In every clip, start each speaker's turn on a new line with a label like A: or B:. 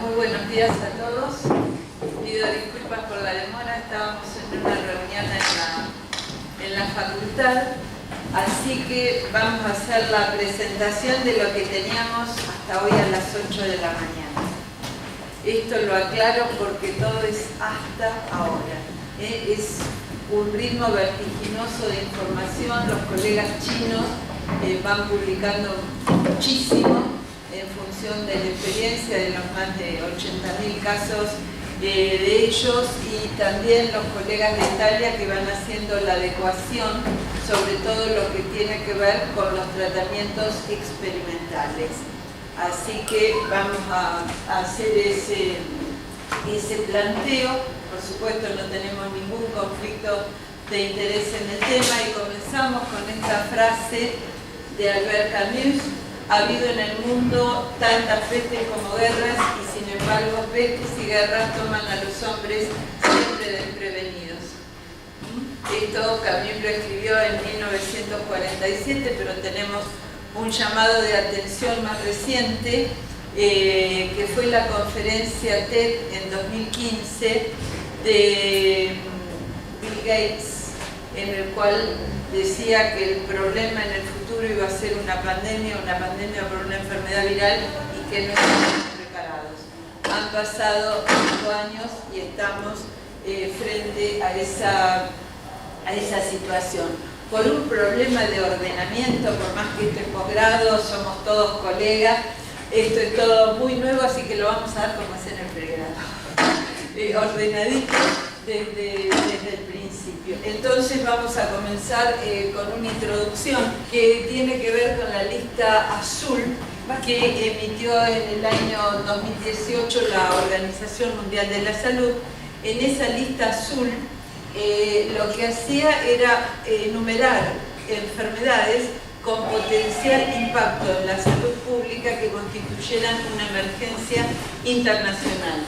A: Muy buenos días a todos. Pido disculpas por la demora, estábamos en una reunión en la facultad, así que vamos a hacer la presentación de lo que teníamos hasta hoy a las 8 de la mañana. Esto lo aclaro porque todo es hasta ahora. Es un ritmo vertiginoso de información, los colegas chinos van publicando muchísimo en función de la experiencia de los más de 80.000 casos de ellos, y también los colegas de Italia que van haciendo la adecuación sobre todo lo que tiene que ver con los tratamientos experimentales. Así que vamos a hacer ese planteo. Por supuesto no tenemos ningún conflicto de interés en el tema y comenzamos con esta frase de Albert Camus: ha habido en el mundo tantas pestes como guerras, y sin embargo pestes y guerras toman a los hombres siempre desprevenidos. Esto Camus lo escribió en 1947, pero tenemos un llamado de atención más reciente, que fue la conferencia TED en 2015 de Bill Gates, en el cual decía que el problema en el futuro iba a ser una pandemia por una enfermedad viral, y que no estamos preparados. Han pasado 5 años y estamos frente a esa situación. Por un problema de ordenamiento, por más que esto es posgrado, somos todos colegas, esto es todo muy nuevo, así que lo vamos a dar como es en el pregrado. Ordenadito desde el principio. Entonces vamos a comenzar con una introducción que tiene que ver con la lista azul que emitió en el año 2018 la Organización Mundial de la Salud. En esa lista azul lo que hacía era enumerar enfermedades con potencial impacto en la salud pública que constituyeran una emergencia internacional.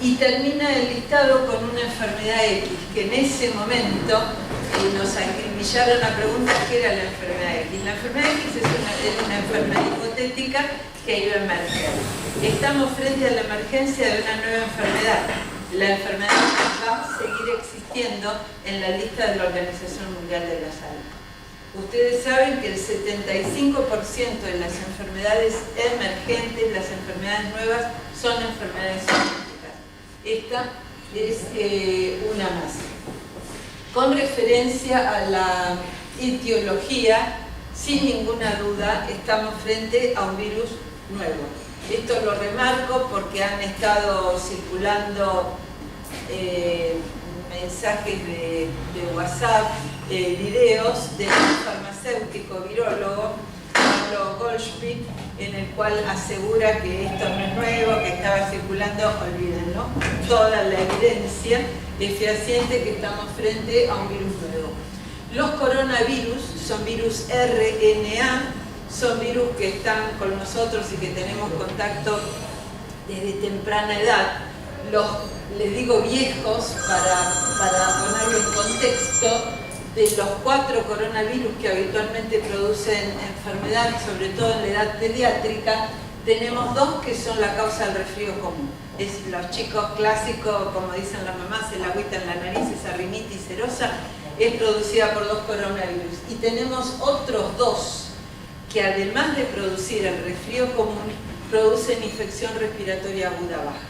A: Y termina el listado con una enfermedad X, que en ese momento nos acribillaron a preguntar qué era la enfermedad X. La enfermedad X es una enfermedad hipotética que iba a emerger. Estamos frente a la emergencia de una nueva enfermedad. La enfermedad va a seguir existiendo en la lista de la Organización Mundial de la Salud. Ustedes saben que el 75% de las enfermedades emergentes, las enfermedades nuevas, son enfermedades genéticas. Esta es una más. Con referencia a la etiología, sin ninguna duda, estamos frente a un virus nuevo. Esto lo remarco porque han estado circulando mensajes de WhatsApp, videos del farmacéutico virólogo Pablo Goldschmidt, en el cual asegura que esto no es nuevo, que estaba circulando, olvídenlo, toda la evidencia es fehaciente que estamos frente a un virus nuevo. Los coronavirus son virus RNA, son virus que están con nosotros y que tenemos contacto desde temprana edad. Les digo viejos para ponerlo en contexto. De los 4 coronavirus que habitualmente producen enfermedad, sobre todo en la edad pediátrica, tenemos 2 que son la causa del resfrío común. Es los chicos clásicos, como dicen las mamás, el agüita en la nariz, esa rinitis serosa, es producida por 2 coronavirus. Y tenemos otros 2 que, además de producir el resfrío común, producen infección respiratoria aguda baja.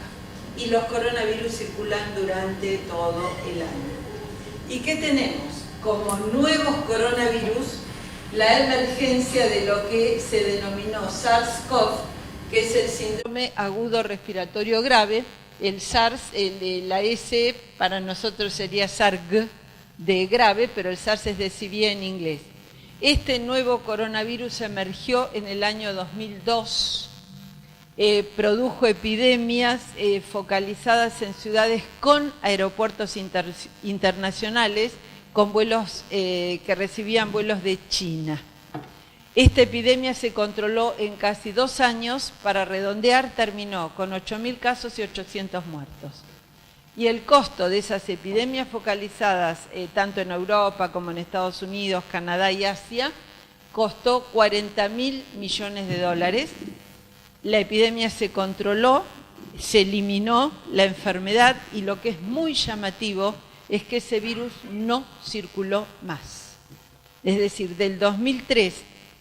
A: Y los coronavirus circulan durante todo el año. ¿Y qué tenemos? Como nuevos coronavirus, la emergencia de lo que se denominó SARS-CoV, que es el síndrome agudo respiratorio grave. El SARS, la S para nosotros sería SARS de grave, pero el SARS es de CVA en inglés. Este nuevo coronavirus emergió en el año 2002, produjo epidemias focalizadas en ciudades con aeropuertos internacionales, con vuelos que recibían vuelos de China. Esta epidemia se controló en casi 2 años, para redondear terminó con 8.000 casos y 800 muertos. Y el costo de esas epidemias focalizadas tanto en Europa como en Estados Unidos, Canadá y Asia, costó $40.000 millones. La epidemia se controló, se eliminó la enfermedad y lo que es muy llamativo es que ese virus no circuló más. Es decir, del 2003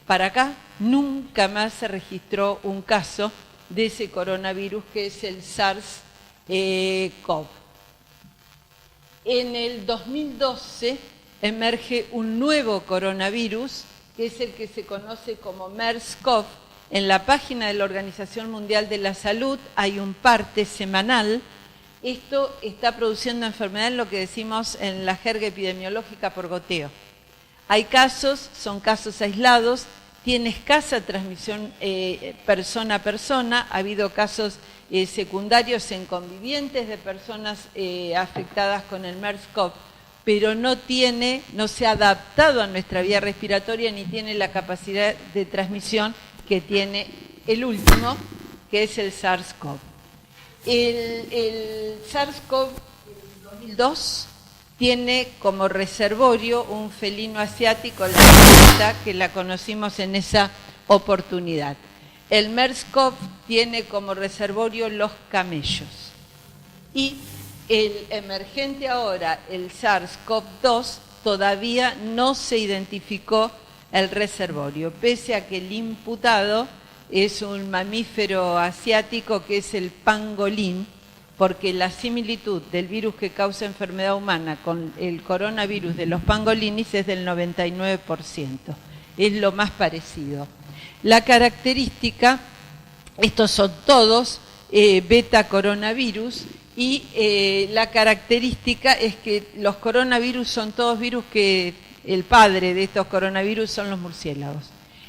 A: para acá nunca más se registró un caso de ese coronavirus que es el SARS-CoV. En el 2012 emerge un nuevo coronavirus, que es el que se conoce como MERS-CoV. En la página de la Organización Mundial de la Salud hay un parte semanal. Esto está produciendo enfermedad en lo que decimos en la jerga epidemiológica por goteo. Hay casos, son casos aislados, tiene escasa transmisión persona a persona, ha habido casos secundarios en convivientes de personas afectadas con el MERS-CoV, pero no se ha adaptado a nuestra vía respiratoria ni tiene la capacidad de transmisión que tiene el último, que es el SARS-CoV. El SARS-CoV 2002 tiene como reservorio un felino asiático, la rata, que la conocimos en esa oportunidad. El MERS-CoV tiene como reservorio los camellos. Y el emergente ahora, el SARS-CoV-2, todavía no se identificó el reservorio, pese a que el imputado es un mamífero asiático que es el pangolín, porque la similitud del virus que causa enfermedad humana con el coronavirus de los pangolinis es del 99%. Es lo más parecido. La característica, estos son todos beta coronavirus, y la característica es que los coronavirus son todos virus que el padre de estos coronavirus son los murciélagos.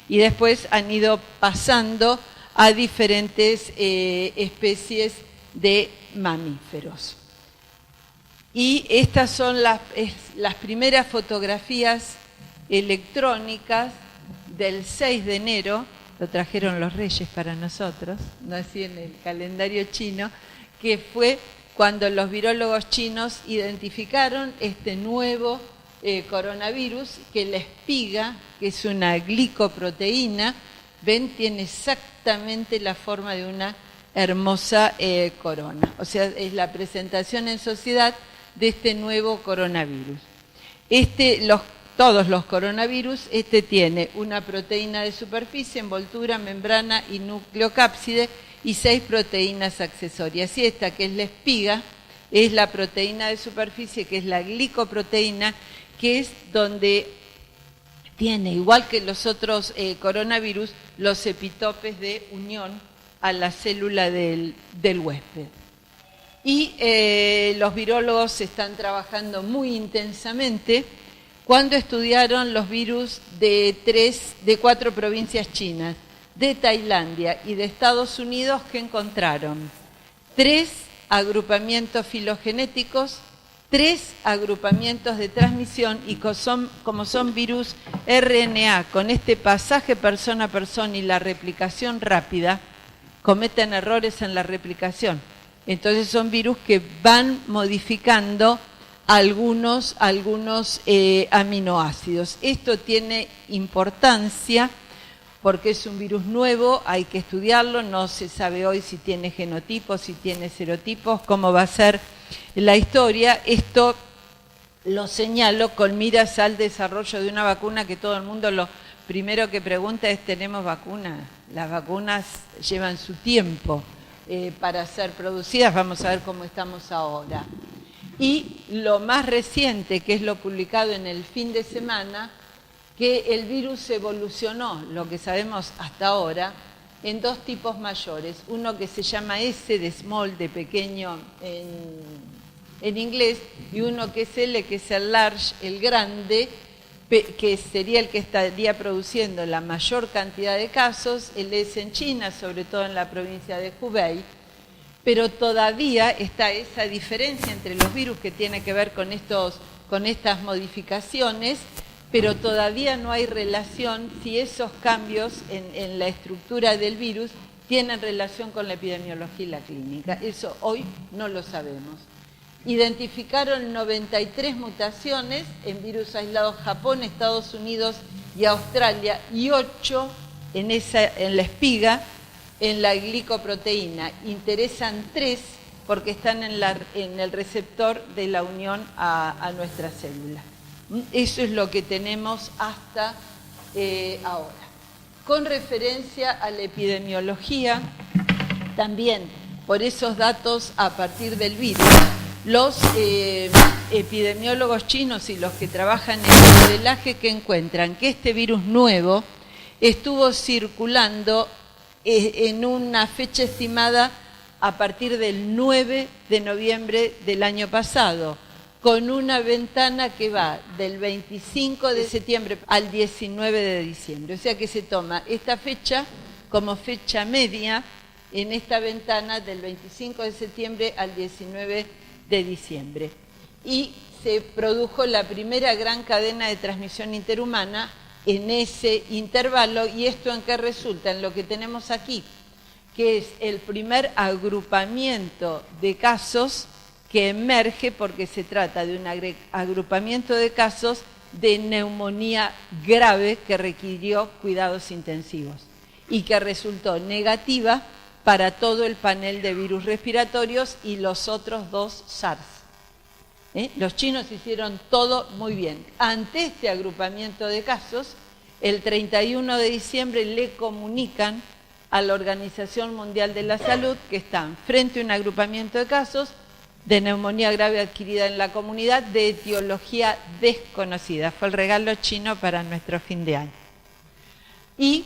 A: Y después han ido pasando a diferentes especies de mamíferos. Y estas son las primeras fotografías electrónicas del 6 de enero, lo trajeron los reyes para nosotros, no así en el calendario chino, que fue cuando los virólogos chinos identificaron este nuevo coronavirus, que la espiga, que es una glicoproteína, ven, tiene exactamente la forma de una hermosa corona. O sea, es la presentación en sociedad de este nuevo coronavirus. Todos los coronavirus, tiene una proteína de superficie, envoltura, membrana y nucleocápside y 6 proteínas accesorias. Y esta, que es la espiga, es la proteína de superficie, que es la glicoproteína, que es donde tiene, igual que los otros coronavirus, los epitopes de unión a la célula del huésped. Y los virólogos están trabajando muy intensamente cuando estudiaron los virus de 4 provincias chinas, de Tailandia y de Estados Unidos, que encontraron 3 agrupamientos filogenéticos, 3 agrupamientos de transmisión, y como son virus RNA, con este pasaje persona a persona y la replicación rápida, cometen errores en la replicación. Entonces son virus que van modificando algunos aminoácidos. Esto tiene importancia porque es un virus nuevo, hay que estudiarlo, no se sabe hoy si tiene genotipos, si tiene serotipos, cómo va a ser la historia. Esto lo señalo con miras al desarrollo de una vacuna que todo el mundo lo primero que pregunta es: ¿tenemos vacuna? Las vacunas llevan su tiempo para ser producidas, vamos a ver cómo estamos ahora. Y lo más reciente, que es lo publicado en el fin de semana, que el virus evolucionó, lo que sabemos hasta ahora, en 2 tipos mayores. Uno que se llama S de small, de pequeño en inglés, y uno que es L, que es el large, el grande, que sería el que estaría produciendo la mayor cantidad de casos. Él es en China, sobre todo en la provincia de Hubei, pero todavía está esa diferencia entre los virus que tiene que ver con estas modificaciones, pero todavía no hay relación si esos cambios en la estructura del virus tienen relación con la epidemiología y la clínica. Eso hoy no lo sabemos. Identificaron 93 mutaciones en virus aislados Japón, Estados Unidos y Australia, y 8 en la espiga, en la glicoproteína. Interesan 3 porque están en el receptor de la unión a nuestra célula. Eso es lo que tenemos hasta ahora. Con referencia a la epidemiología, también por esos datos a partir del virus, los epidemiólogos chinos y los que trabajan en el modelaje que encuentran que este virus nuevo estuvo circulando en una fecha estimada a partir del 9 de noviembre del año pasado, con una ventana que va del 25 de septiembre al 19 de diciembre. O sea que se toma esta fecha como fecha media en esta ventana del 25 de septiembre al 19 de diciembre. Y se produjo la primera gran cadena de transmisión interhumana en ese intervalo. ¿Y esto en qué resulta? En lo que tenemos aquí, que es el primer agrupamiento de casos que emerge porque se trata de un agrupamiento de casos de neumonía grave que requirió cuidados intensivos y que resultó negativa para todo el panel de virus respiratorios y los otros 2 SARS. Los chinos hicieron todo muy bien. Ante este agrupamiento de casos, el 31 de diciembre le comunican a la Organización Mundial de la Salud que están frente a un agrupamiento de casos de neumonía grave adquirida en la comunidad de etiología desconocida. Fue el regalo chino para nuestro fin de año. Y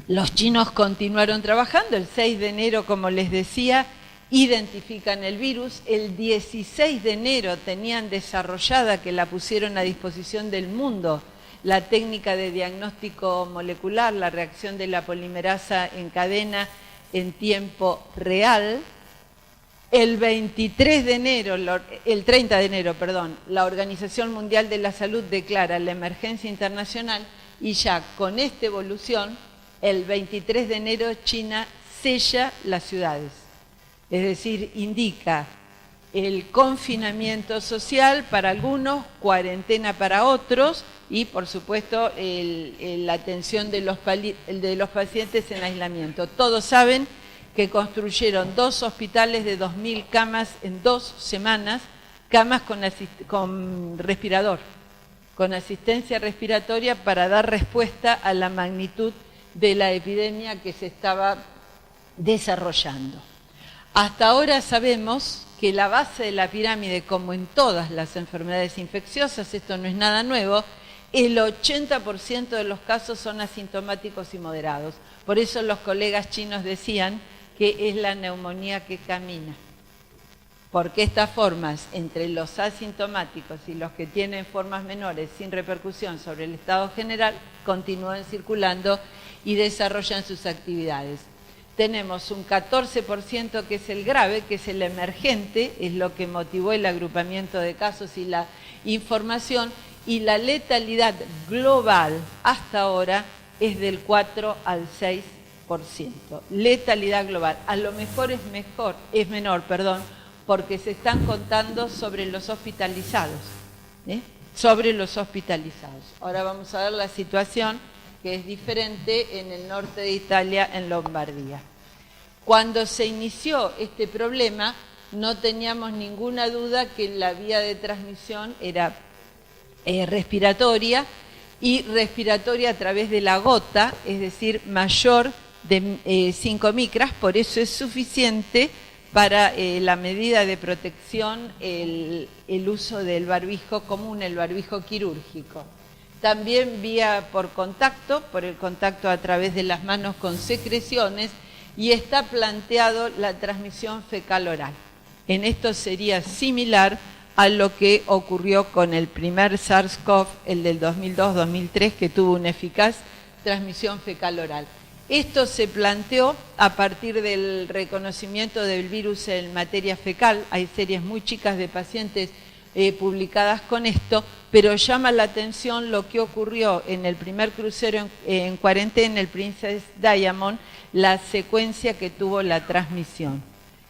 A: los chinos continuaron trabajando. El 6 de enero, como les decía, identifican el virus. El 16 de enero tenían desarrollada, que la pusieron a disposición del mundo, la técnica de diagnóstico molecular, la reacción de la polimerasa en cadena en tiempo real. El 30 de enero, la Organización Mundial de la Salud declara la emergencia internacional y ya con esta evolución, el 23 de enero China sella las ciudades. Es decir, indica el confinamiento social para algunos, cuarentena para otros y, por supuesto, la atención de los pacientes en aislamiento. Todos saben que construyeron 2 hospitales de 2.000 camas en 2 semanas, camas con respirador, con asistencia respiratoria para dar respuesta a la magnitud de la epidemia que se estaba desarrollando. Hasta ahora sabemos que la base de la pirámide, como en todas las enfermedades infecciosas, esto no es nada nuevo, el 80% de los casos son asintomáticos y moderados. Por eso los colegas chinos decían que es la neumonía que camina, porque estas formas, entre los asintomáticos y los que tienen formas menores sin repercusión sobre el estado general, continúan circulando y desarrollan sus actividades. Tenemos un 14% que es el grave, que es el emergente, es lo que motivó el agrupamiento de casos y la información, y la letalidad global hasta ahora es del 4 al 6%. Letalidad global. A lo mejor es menor, porque se están contando sobre los hospitalizados. Sobre los hospitalizados. Ahora vamos a ver la situación que es diferente en el norte de Italia, en Lombardía. Cuando se inició este problema, no teníamos ninguna duda que la vía de transmisión era respiratoria, y respiratoria a través de la gota, es decir, mayor de 5 micras, por eso es suficiente para la medida de protección el uso del barbijo común, el barbijo quirúrgico. También por el contacto a través de las manos con secreciones, y está planteado la transmisión fecal-oral. En esto sería similar a lo que ocurrió con el primer SARS-CoV, el del 2002-2003, que tuvo una eficaz transmisión fecal-oral. Esto se planteó a partir del reconocimiento del virus en materia fecal. Hay series muy chicas de pacientes publicadas con esto, pero llama la atención lo que ocurrió en el primer crucero en cuarentena, el Princess Diamond, la secuencia que tuvo la transmisión.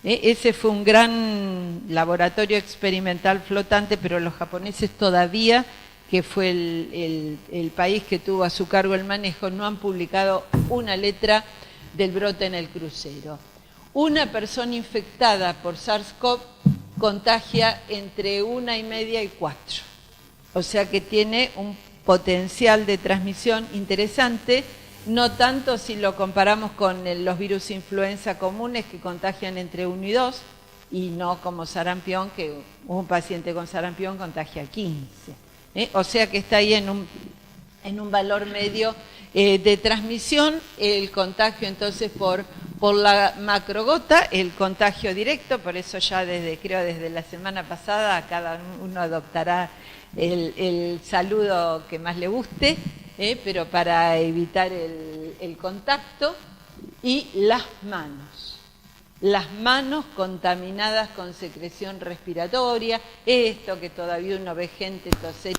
A: Ese fue un gran laboratorio experimental flotante, pero los japoneses todavía, que fue el país que tuvo a su cargo el manejo, no han publicado una letra del brote en el crucero. Una persona infectada por SARS-CoV contagia entre 1,5 y 4. O sea que tiene un potencial de transmisión interesante, no tanto si lo comparamos con los virus influenza comunes que contagian entre 1 y 2, y no como sarampión, que un paciente con sarampión contagia 15. O sea que está ahí en un valor medio de transmisión. El contagio entonces por la macrogota, el contagio directo, por eso ya desde la semana pasada cada uno adoptará el saludo que más le guste, pero para evitar el contacto. Y las manos contaminadas con secreción respiratoria, esto que todavía uno ve gente toser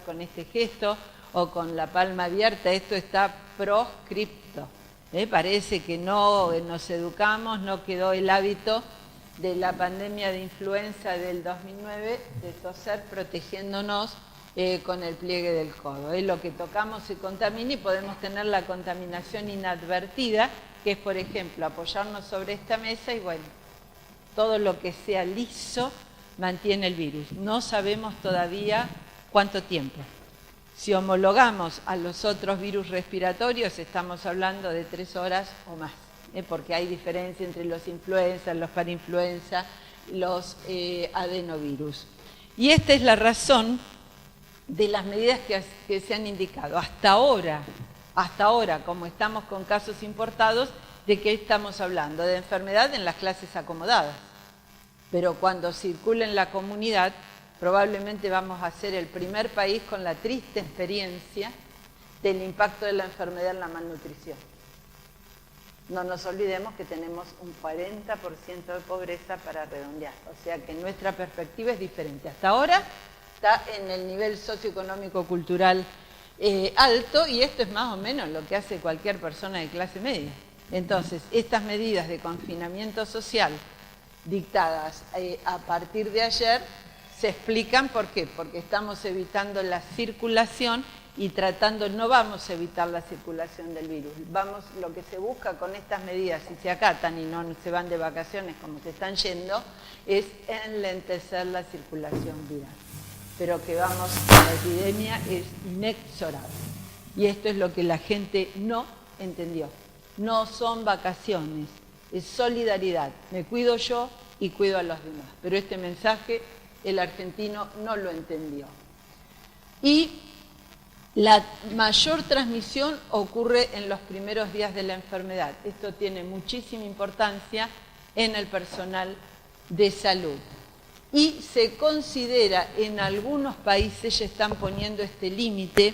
A: con este gesto o con la palma abierta, esto está proscripto. Parece que no nos educamos, no quedó el hábito de la pandemia de influenza del 2009 de toser protegiéndonos con el pliegue del codo. Lo que tocamos se contamina y podemos tener la contaminación inadvertida, que es, por ejemplo, apoyarnos sobre esta mesa y bueno, todo lo que sea liso mantiene el virus. No sabemos todavía cuánto tiempo. Si homologamos a los otros virus respiratorios, estamos hablando de 3 horas o más, porque hay diferencia entre los influenza, los parainfluenza, los adenovirus. Y esta es la razón de las medidas que se han indicado. Hasta ahora, como estamos con casos importados, ¿de qué estamos hablando? De enfermedad en las clases acomodadas. Pero cuando circule en la comunidad, probablemente vamos a ser el primer país con la triste experiencia del impacto de la enfermedad en la malnutrición. No nos olvidemos que tenemos un 40% de pobreza para redondear, o sea que nuestra perspectiva es diferente. Hasta ahora está en el nivel socioeconómico-cultural alto, y esto es más o menos lo que hace cualquier persona de clase media. Entonces, estas medidas de confinamiento social dictadas a partir de ayer se explican ¿por qué? Porque estamos evitando la circulación y no vamos a evitar la circulación del virus. Lo que se busca con estas medidas, si se acatan y no se van de vacaciones como se están yendo, es enlentecer la circulación viral. Pero que vamos, la epidemia es inexorable. Y esto es lo que la gente no entendió. No son vacaciones, es solidaridad. Me cuido yo y cuido a los demás. Pero este mensaje el argentino no lo entendió. Y la mayor transmisión ocurre en los primeros días de la enfermedad. Esto tiene muchísima importancia en el personal de salud. Y se considera, en algunos países ya están poniendo este límite,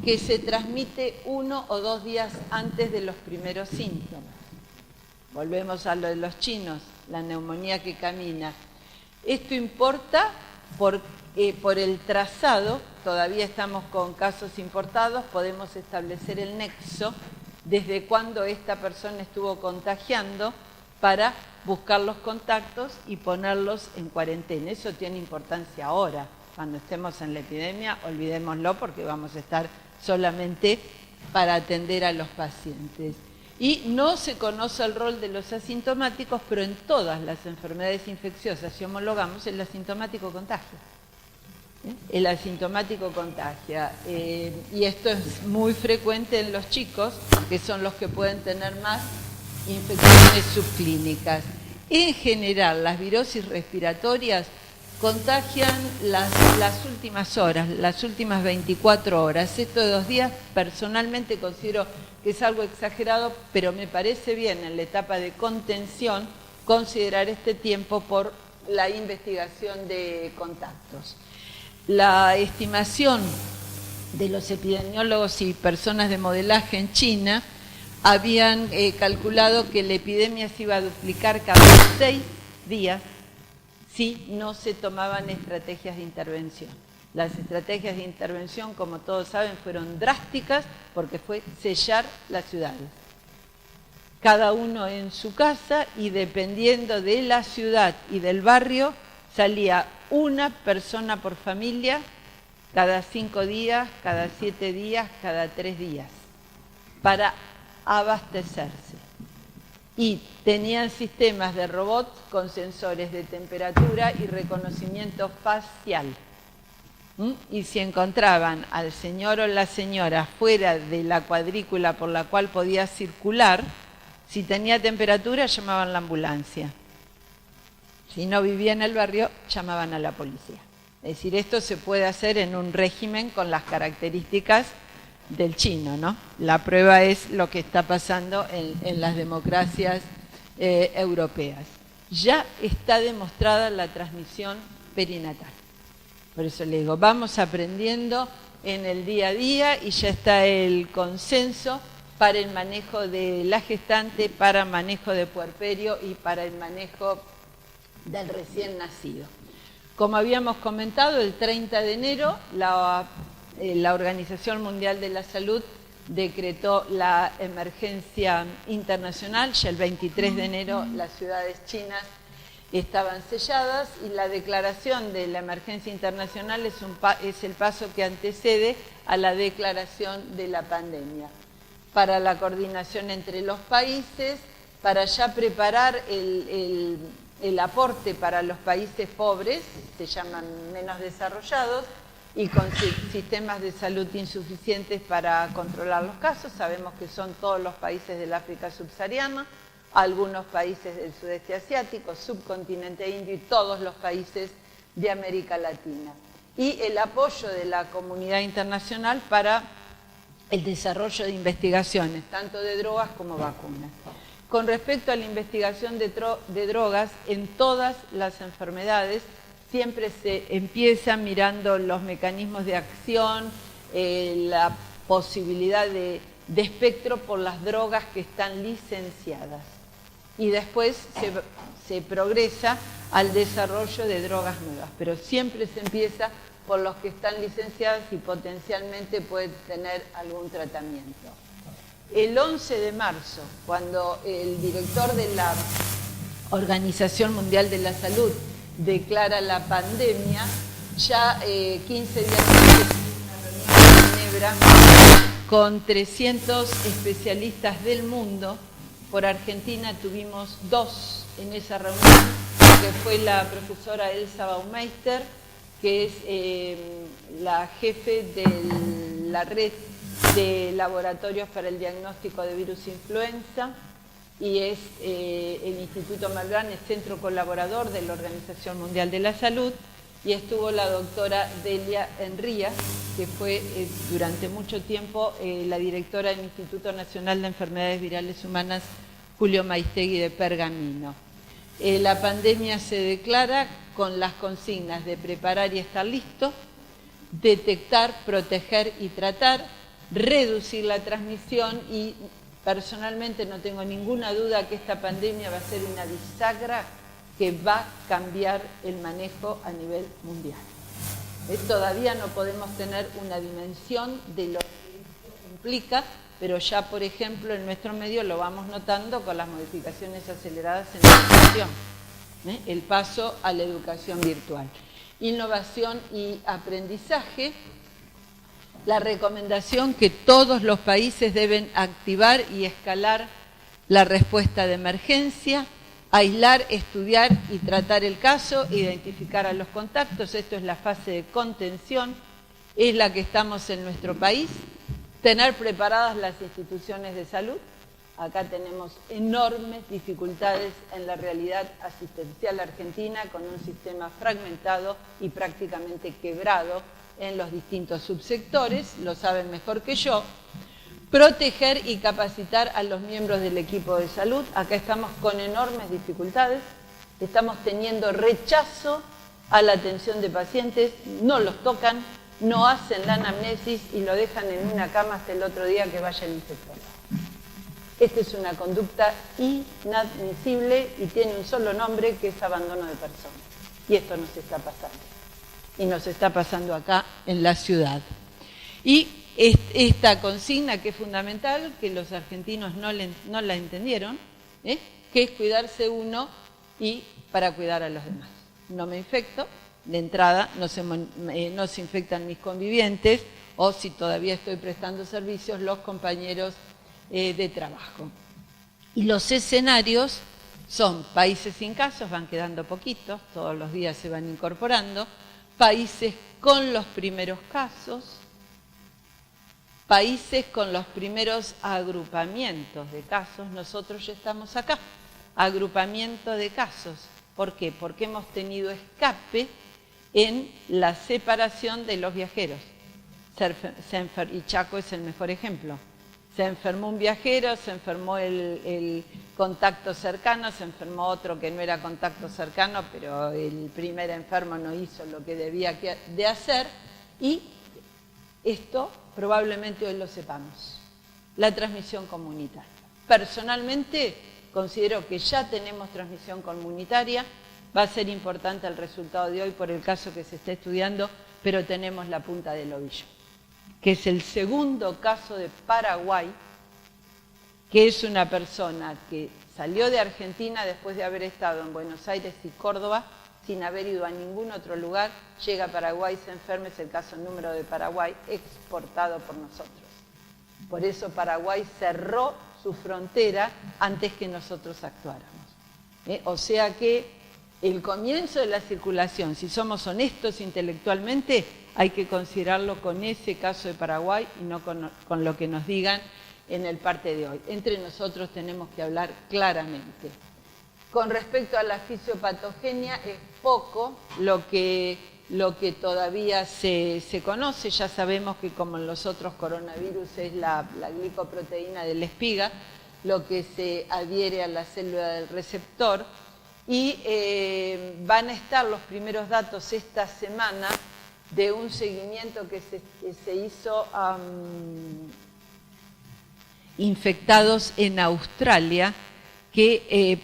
A: que se transmite 1 o 2 días antes de los primeros síntomas. Volvemos a lo de los chinos, la neumonía que camina. Esto importa por el trazado, todavía estamos con casos importados, podemos establecer el nexo desde cuando esta persona estuvo contagiando para buscar los contactos y ponerlos en cuarentena. Eso tiene importancia ahora. Cuando estemos en la epidemia, olvidémoslo porque vamos a estar solamente para atender a los pacientes. Y no se conoce el rol de los asintomáticos, pero en todas las enfermedades infecciosas, si homologamos, el asintomático contagia. El asintomático contagia. Y esto es muy frecuente en los chicos, que son los que pueden tener más infecciones subclínicas. En general, las virosis respiratorias contagian las últimas horas, las últimas 24 horas. Esto de 2 días, personalmente considero que es algo exagerado, pero me parece bien en la etapa de contención considerar este tiempo por la investigación de contactos. La estimación de los epidemiólogos y personas de modelaje en China habían calculado que la epidemia se iba a duplicar cada 6 días si no se tomaban estrategias de intervención. Las estrategias de intervención, como todos saben, fueron drásticas porque fue sellar las ciudades. Cada uno en su casa, y dependiendo de la ciudad y del barrio, salía una persona por familia cada 5 días, cada 7 días, cada 3 días, para abastecerse. y tenían sistemas de robots con sensores de temperatura y reconocimiento facial. Y si encontraban al señor o la señora fuera de la cuadrícula por la cual podía circular, si tenía temperatura llamaban a la ambulancia. Si no vivía en el barrio, llamaban a la policía. Es decir, esto se puede hacer en un régimen con las características del chino, ¿no? La prueba es lo que está pasando en las democracias europeas. Ya está demostrada la transmisión perinatal. Por eso le digo, vamos aprendiendo en el día a día y ya está el consenso para el manejo de la gestante, para el manejo de puerperio y para el manejo del recién nacido. Como habíamos comentado, el 30 de enero la Organización Mundial de la Salud decretó la emergencia internacional. Ya el 23 de enero las ciudades chinas estaban selladas y la declaración de la emergencia internacional es el paso que antecede a la declaración de la pandemia. Para la coordinación entre los países, para ya preparar el aporte para los países pobres, se llaman menos desarrollados, y con sistemas de salud insuficientes para controlar los casos. Sabemos que son todos los países del África subsahariana, algunos países del sudeste asiático, subcontinente indio y todos los países de América Latina. Y el apoyo de la comunidad internacional para el desarrollo de investigaciones, tanto de drogas como vacunas. Con respecto a la investigación de drogas, en todas las enfermedades siempre se empieza mirando los mecanismos de acción, la posibilidad de espectro por las drogas que están licenciadas. Y después se progresa al desarrollo de drogas nuevas, pero siempre se empieza por los que están licenciados y potencialmente pueden tener algún tratamiento. El 11 de marzo, cuando el director de la Organización Mundial de la Salud declara la pandemia, ya 15 días antes una reunión en Ginebra con 300 especialistas del mundo. Por Argentina tuvimos 2 en esa reunión, que fue la profesora Elsa Baumeister, que es la jefe de la red de laboratorios para el diagnóstico de virus influenza, y es el Instituto Malbrán, el centro colaborador de la Organización Mundial de la Salud, y estuvo la doctora Delia Enrías, que fue durante mucho tiempo la directora del Instituto Nacional de Enfermedades Virales Humanas Julio Maistegui de Pergamino. La pandemia se declara con las consignas de preparar y estar listo, detectar, proteger y tratar, reducir la transmisión, y personalmente no tengo ninguna duda que esta pandemia va a ser una bisagra que va a cambiar el manejo a nivel mundial. Todavía no podemos tener una dimensión de lo que implica, pero ya, por ejemplo, en nuestro medio lo vamos notando con las modificaciones aceleradas en la educación, el paso a la educación virtual. Innovación y aprendizaje. La recomendación que todos los países deben activar y escalar la respuesta de emergencia, aislar, estudiar y tratar el caso, identificar a los contactos. Esto es la fase de contención, es la que estamos en nuestro país. Tener preparadas las instituciones de salud. Acá tenemos enormes dificultades en la realidad asistencial argentina, con un sistema fragmentado y prácticamente quebrado en los distintos subsectores, lo saben mejor que yo. Proteger y capacitar a los miembros del equipo de salud. Acá estamos con enormes dificultades, estamos teniendo rechazo a la atención de pacientes, no los tocan, no hacen la anamnesis y lo dejan en una cama hasta el otro día que vaya el inspector. Esta es una conducta inadmisible y tiene un solo nombre, que es abandono de personas. Y esto nos está pasando. Y nos está pasando acá en la ciudad. Y esta consigna, que es fundamental, que los argentinos no la entendieron, que es cuidarse uno y para cuidar a los demás. No me infecto, de entrada no se infectan mis convivientes, o si todavía estoy prestando servicios, los compañeros de trabajo. Y los escenarios son países sin casos, van quedando poquitos, todos los días se van incorporando, países con los primeros casos, países con los primeros agrupamientos de casos. Nosotros ya estamos acá, agrupamiento de casos. ¿Por qué? Porque hemos tenido escape en la separación de los viajeros. Y Chaco es el mejor ejemplo. Se enfermó un viajero, se enfermó el contacto cercano, se enfermó otro que no era contacto cercano, pero el primer enfermo no hizo lo que debía de hacer, y esto probablemente hoy lo sepamos, la transmisión comunitaria. Personalmente considero que ya tenemos transmisión comunitaria, va a ser importante el resultado de hoy por el caso que se está estudiando, pero tenemos la punta del ovillo, que es el segundo caso de Paraguay, que es una persona que salió de Argentina después de haber estado en Buenos Aires y Córdoba, sin haber ido a ningún otro lugar, llega a Paraguay, se enferma, es el caso número de Paraguay, exportado por nosotros. Por eso Paraguay cerró su frontera antes que nosotros actuáramos. O sea que el comienzo de la circulación, si somos honestos intelectualmente, hay que considerarlo con ese caso de Paraguay y no con lo que nos digan en el parte de hoy. Entre nosotros tenemos que hablar claramente. Con respecto a la fisiopatogenia, es poco lo que todavía se conoce. Ya sabemos que, como en los otros coronavirus, es la glicoproteína de la espiga lo que se adhiere a la célula del receptor. Y van a estar los primeros datos esta semana de un seguimiento que se hizo a infectados en Australia,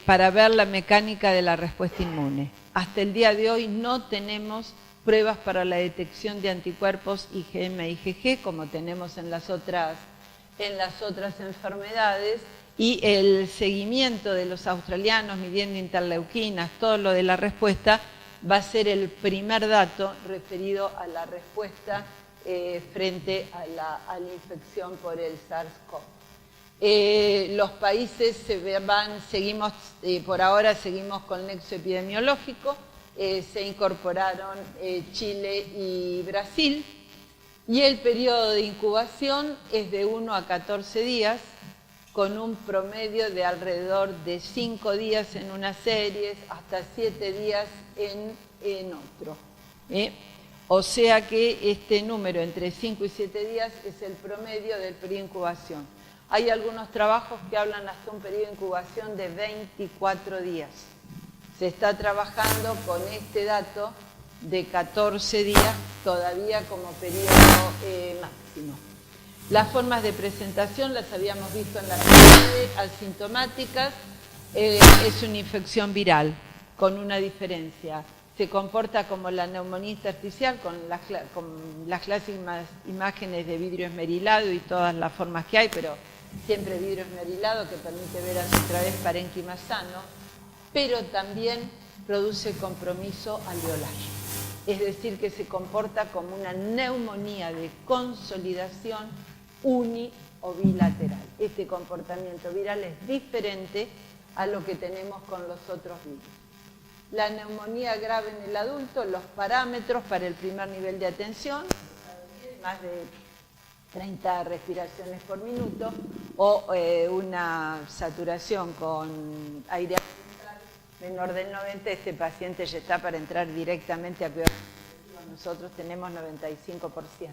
A: para ver la mecánica de la respuesta inmune. Hasta el día de hoy no tenemos pruebas para la detección de anticuerpos IgM e IgG como tenemos en las otras enfermedades, y el seguimiento de los australianos midiendo interleuquinas, todo lo de la respuesta, va a ser el primer dato referido a la respuesta frente a la infección por el SARS-CoV. Los países seguimos, por ahora seguimos con nexo epidemiológico, se incorporaron Chile y Brasil, y el periodo de incubación es de 1 a 14 días, con un promedio de alrededor de 5 días en una serie, hasta 7 días en otro. O sea que este número entre 5 y 7 días es el promedio del periodo de incubación. Hay algunos trabajos que hablan hasta un periodo de incubación de 24 días. Se está trabajando con este dato de 14 días todavía como periodo máximo. Las formas de presentación las habíamos visto en las asintomáticas. Es una infección viral, con una diferencia. Se comporta como la neumonía intersticial, con las clásicas imágenes de vidrio esmerilado y todas las formas que hay, pero siempre vidrio esmerilado, que permite ver a otra vez parénquima sano, pero también produce compromiso alveolar. Es decir, que se comporta como una neumonía de consolidación uni o bilateral. Este comportamiento viral es diferente a lo que tenemos con los otros virus. La neumonía grave en el adulto, los parámetros para el primer nivel de atención, más de 30 respiraciones por minuto, o una saturación con aire menor del 90, este paciente ya está para entrar directamente a cuidado intensivo. Nosotros tenemos 95%,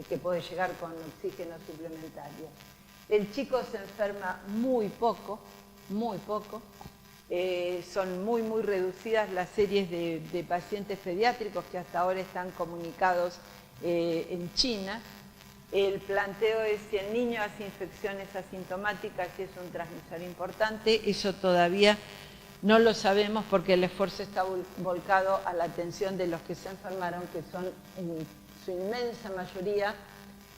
A: que puede llegar con oxígeno suplementario. El chico se enferma muy poco, son muy reducidas las series de pacientes pediátricos que hasta ahora están comunicados en China. El planteo es si el niño hace infecciones asintomáticas y es un transmisor importante. Eso todavía no lo sabemos porque el esfuerzo está volcado a la atención de los que se enfermaron, que son en su inmensa mayoría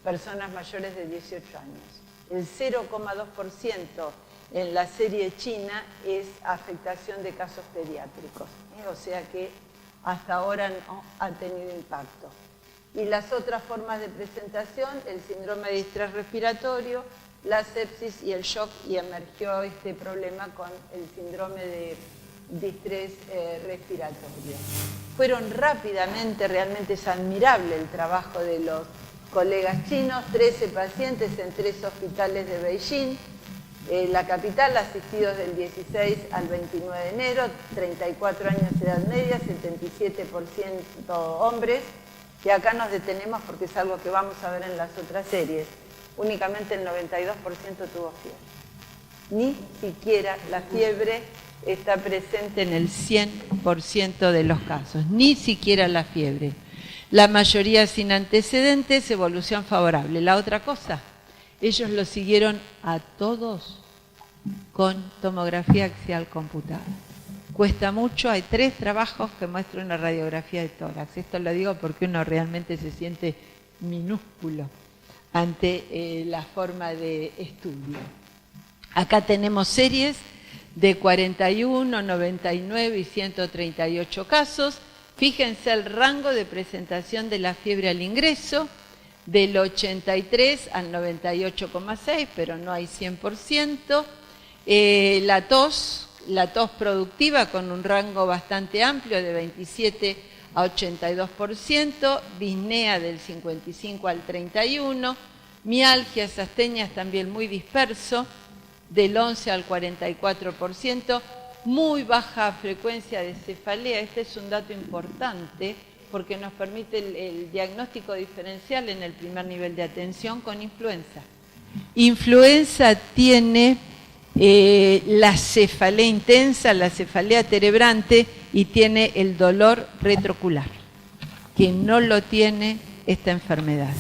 A: personas mayores de 18 años. El 0,2% en la serie china es afectación de casos pediátricos, o sea que hasta ahora no ha tenido impacto. Y las otras formas de presentación, el síndrome de distrés respiratorio, la sepsis y el shock, y emergió este problema con el síndrome de distrés respiratorio. Fueron rápidamente, realmente es admirable el trabajo de los colegas chinos, 13 pacientes en 3 hospitales de Beijing, la capital, asistidos del 16 al 29 de enero, 34 años de edad media, 77% hombres, y acá nos detenemos porque es algo que vamos a ver en las otras series. Únicamente el 92% tuvo fiebre. Ni siquiera la fiebre está presente en el 100% de los casos, ni siquiera la fiebre. La mayoría sin antecedentes, evolución favorable. La otra cosa, ellos lo siguieron a todos con tomografía axial computada. Cuesta mucho, hay 3 trabajos que muestran una radiografía de tórax. Esto lo digo porque uno realmente se siente minúsculo ante la forma de estudio. Acá tenemos series de 41, 99 y 138 casos. Fíjense el rango de presentación de la fiebre al ingreso, del 83 al 98,6, pero no hay 100%. La tos productiva con un rango bastante amplio de 27 a 82%, disnea del 55 al 31%, mialgias, astenias también muy disperso, del 11 al 44%, muy baja frecuencia de cefalea. Este es un dato importante porque nos permite el diagnóstico diferencial en el primer nivel de atención con influenza. Influenza tiene la cefalea intensa, la cefalea terebrante y tiene el dolor retroocular, que no lo tiene esta enfermedad.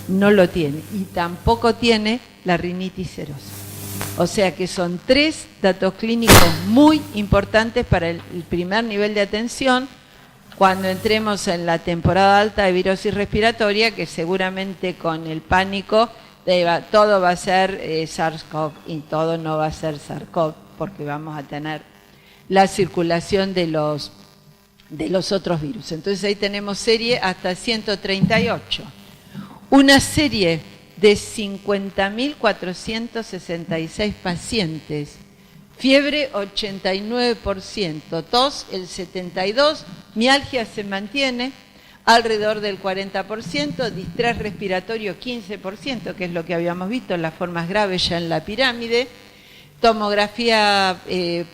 A: No lo tiene. Y tampoco tiene la rinitis serosa. O sea que son 3 datos clínicos muy importantes para el primer nivel de atención cuando entremos en la temporada alta de virosis respiratoria, que seguramente con el pánico todo va a ser SARS-CoV y todo no va a ser SARS-CoV porque vamos a tener la circulación de los otros virus. Entonces ahí tenemos serie hasta 138. Una serie de 50.466 pacientes, fiebre 89%, tos el 72%, mialgia se mantiene alrededor del 40%, distrés respiratorio 15%, que es lo que habíamos visto en las formas graves ya en la pirámide, tomografía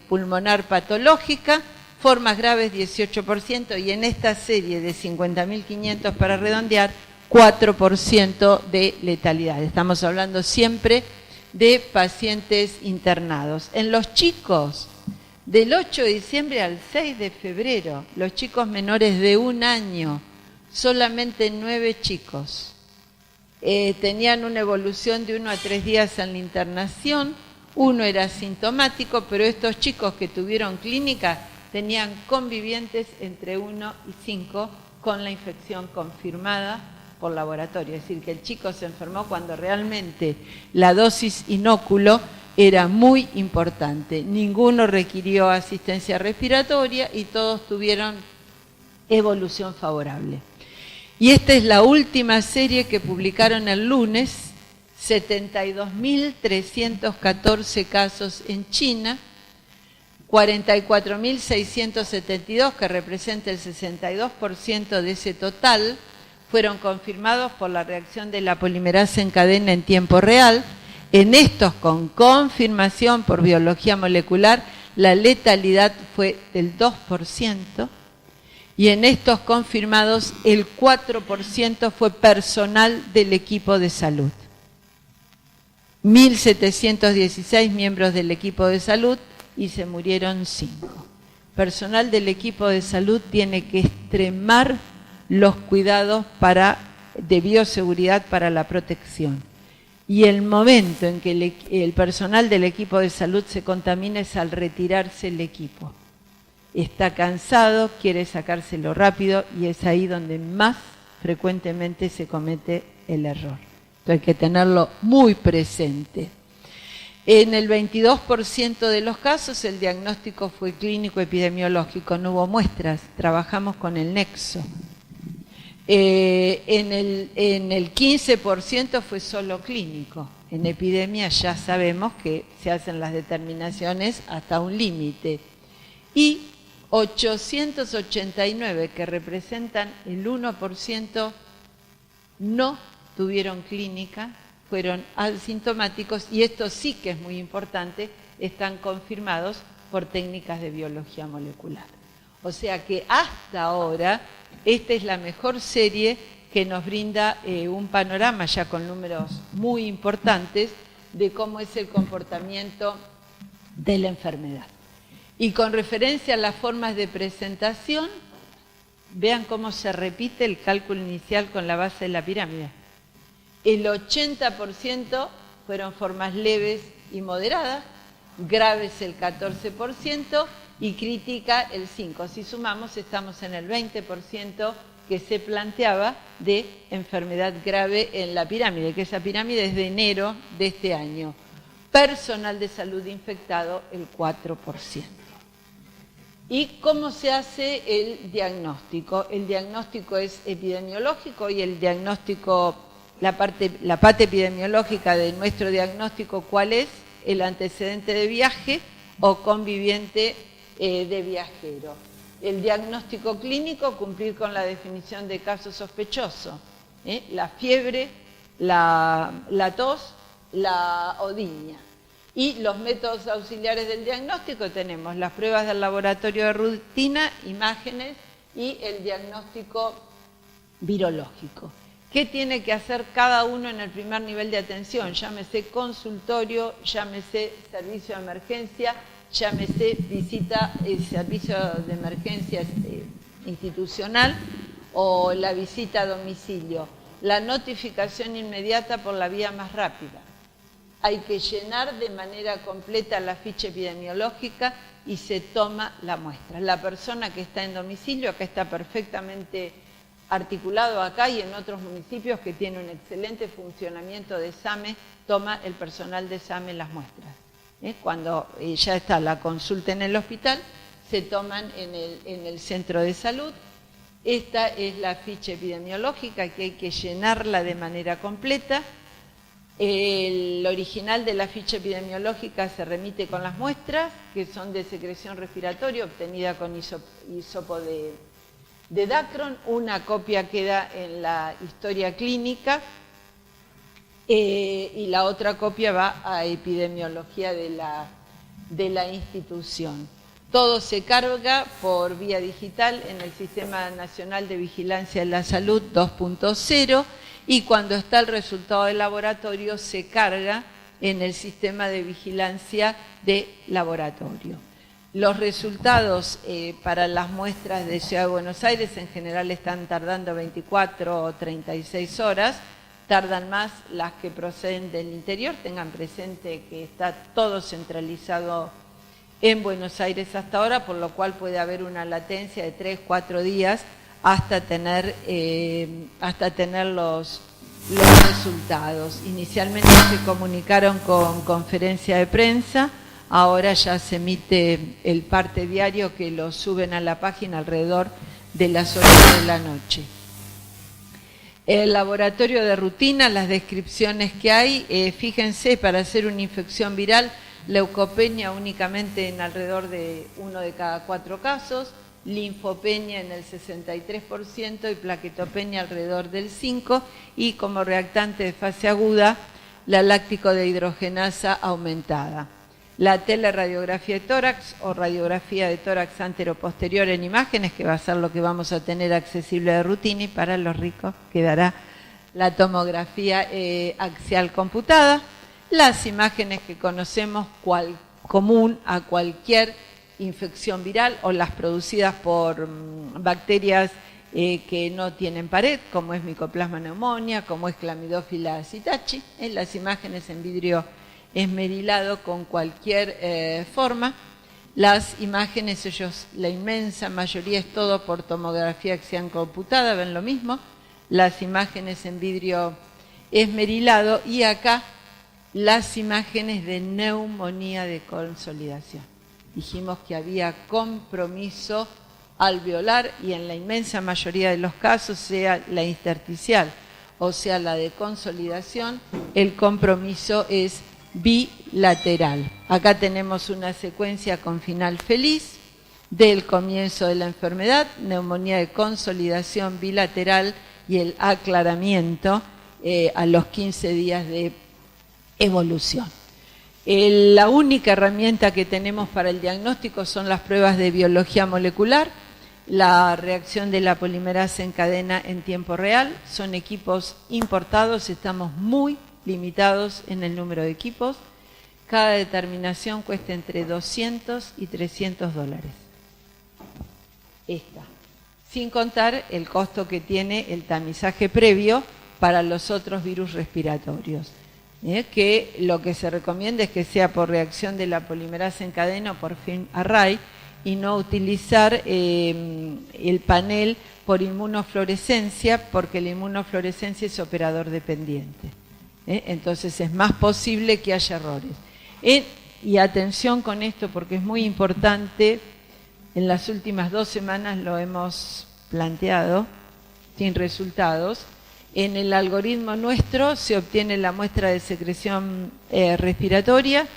A: pulmonar patológica, formas graves 18%, y en esta serie de 50.500 para redondear, 4% de letalidad. Estamos hablando siempre de pacientes internados. En los chicos, del 8 de diciembre al 6 de febrero, los chicos menores de 1 año, solamente 9 chicos tenían una evolución de 1 a 3 días en la internación. 1 era asintomático, pero estos chicos que tuvieron clínica tenían convivientes entre 1 y 5 con la infección confirmada por laboratorio. Es decir, que el chico se enfermó cuando realmente la dosis inóculo era muy importante. Ninguno requirió asistencia respiratoria y todos tuvieron evolución favorable. Y esta es la última serie que publicaron el lunes, 72.314 casos en China, 44.672, que representa el 62% de ese total, fueron confirmados por la reacción de la polimerasa en cadena en tiempo real. En estos con confirmación por biología molecular, la letalidad fue del 2%, y en estos confirmados el 4% fue personal del equipo de salud. 1.716 miembros del equipo de salud y se murieron 5. Personal del equipo de salud tiene que extremar los cuidados de bioseguridad para la protección. Y el momento en que el personal del equipo de salud se contamina es al retirarse el equipo. Está cansado, quiere sacárselo rápido y es ahí donde más frecuentemente se comete el error. Entonces hay que tenerlo muy presente. En el 22% de los casos el diagnóstico fue clínico epidemiológico, no hubo muestras, trabajamos con el nexo. En el 15% fue solo clínico. en epidemia ya sabemos que se hacen las determinaciones hasta un límite. Y 889, que representan el 1%, no tuvieron clínica, fueron asintomáticos, y esto sí que es muy importante, están confirmados por técnicas de biología molecular. O sea que hasta ahora esta es la mejor serie que nos brinda un panorama ya con números muy importantes de cómo es el comportamiento de la enfermedad. Y con referencia a las formas de presentación, vean cómo se repite el cálculo inicial con la base de la pirámide. El 80% fueron formas leves y moderadas, graves el 14% y crítica el 5%. Si sumamos, estamos en el 20% que se planteaba de enfermedad grave en la pirámide, que esa pirámide es de enero de este año. Personal de salud infectado, el 4%. ¿Y cómo se hace el diagnóstico? El diagnóstico es epidemiológico y el diagnóstico, la parte epidemiológica de nuestro diagnóstico, ¿cuál es? El antecedente de viaje o conviviente de viajero. El diagnóstico clínico, cumplir con la definición de caso sospechoso. La fiebre, la tos, la odinia. Y los métodos auxiliares del diagnóstico tenemos las pruebas del laboratorio de rutina, imágenes y el diagnóstico virológico. ¿Qué tiene que hacer cada uno en el primer nivel de atención? Llámese consultorio, llámese servicio de emergencia, llámese visita, servicio de emergencia institucional o la visita a domicilio. La notificación inmediata por la vía más rápida. Hay que llenar de manera completa la ficha epidemiológica y se toma la muestra. La persona que está en domicilio, acá está perfectamente articulado acá y en otros municipios que tiene un excelente funcionamiento de SAME, toma el personal de SAME las muestras. Cuando ya está la consulta en el hospital, se toman en el centro de salud. Esta es la ficha epidemiológica que hay que llenarla de manera completa. El original de la ficha epidemiológica se remite con las muestras, que son de secreción respiratoria, obtenida con hisopo de Dacron. Una copia queda en la historia clínica y la otra copia va a epidemiología de la institución. Todo se carga por vía digital en el Sistema Nacional de Vigilancia de la Salud 2.0 y cuando está el resultado del laboratorio se carga en el Sistema de Vigilancia de Laboratorio. Los resultados para las muestras de Ciudad de Buenos Aires en general están tardando 24 o 36 horas, tardan más las que proceden del interior. Tengan presente que está todo centralizado en Buenos Aires hasta ahora, por lo cual puede haber una latencia de 3-4 días hasta tener los resultados. Inicialmente se comunicaron con conferencia de prensa, ahora ya se emite el parte diario que lo suben a la página alrededor de las 8 de la noche. El laboratorio de rutina, las descripciones que hay, fíjense, para hacer una infección viral, leucopenia únicamente en alrededor de 1 de cada 4 casos, linfopenia en el 63% y plaquetopenia alrededor del 5%, y como reactante de fase aguda, la láctico dehidrogenasa aumentada. La teleradiografía de tórax o radiografía de tórax anteroposterior en imágenes, que va a ser lo que vamos a tener accesible de rutina, y para los ricos quedará la tomografía axial computada. Las imágenes que conocemos común a cualquier infección viral o las producidas por bacterias que no tienen pared, como es Mycoplasma pneumonia, como es Clamidófila citachi, en las imágenes en vidrio esmerilado con cualquier forma. Las imágenes, la inmensa mayoría es todo por tomografía axial computada, ven lo mismo, las imágenes en vidrio esmerilado, y acá las imágenes de neumonía de consolidación. Dijimos que había compromiso alveolar y en la inmensa mayoría de los casos, sea la intersticial o sea, la de consolidación, el compromiso es bilateral. Acá tenemos una secuencia con final feliz del comienzo de la enfermedad, neumonía de consolidación bilateral y el aclaramiento a los 15 días de evolución. La única herramienta que tenemos para el diagnóstico son las pruebas de biología molecular, la reacción de la polimerasa en cadena en tiempo real. Son equipos importados, estamos muy limitados en el número de equipos. Cada determinación cuesta entre 200 y 300 dólares. Esta, sin contar el costo que tiene el tamizaje previo para los otros virus respiratorios. Que lo que se recomienda es que sea por reacción de la polimerasa en cadena o por film array y no utilizar el panel por inmunofluorescencia, porque la inmunofluorescencia es operador dependiente. Entonces es más posible que haya errores. Y atención con esto porque es muy importante, en las últimas 2 semanas lo hemos planteado sin resultados. En el algoritmo nuestro se obtiene la muestra de secreción respiratoria,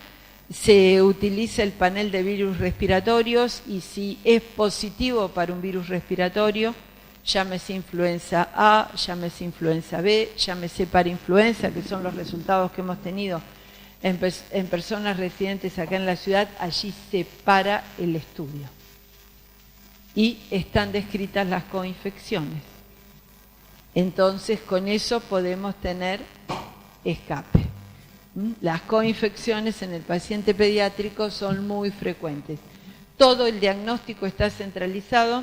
A: se utiliza el panel de virus respiratorios y si es positivo para un virus respiratorio, llámese influenza A, llámese influenza B, llámese parainfluenza, que son los resultados que hemos tenido en personas residentes acá en la ciudad, allí se para el estudio. Y están descritas las coinfecciones. Entonces, con eso podemos tener escape. Las coinfecciones en el paciente pediátrico son muy frecuentes. Todo el diagnóstico está centralizado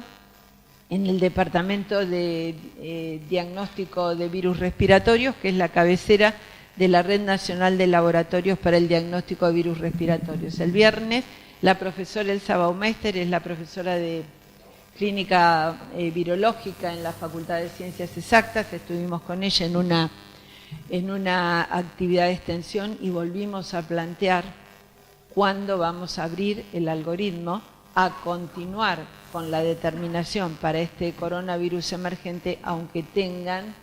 A: en el Departamento de Diagnóstico de Virus Respiratorios, que es la cabecera de la Red Nacional de Laboratorios para el Diagnóstico de Virus Respiratorios. El viernes, la profesora Elsa Baumeister es la profesora de Clínica Virológica en la Facultad de Ciencias Exactas. Estuvimos con ella en una actividad de extensión y volvimos a plantear cuándo vamos a abrir el algoritmo a continuar con la determinación para este coronavirus emergente, aunque tengan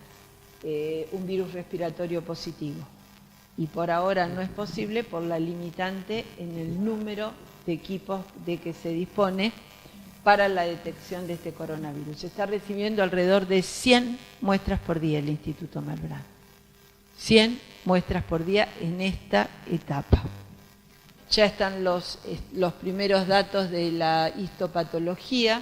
A: un virus respiratorio positivo. Y por ahora no es posible por la limitante en el número de equipos de que se dispone para la detección de este coronavirus. Se está recibiendo alrededor de 100 muestras por día el Instituto Malbrán. 100 muestras por día en esta etapa. Ya están los primeros datos de la histopatología,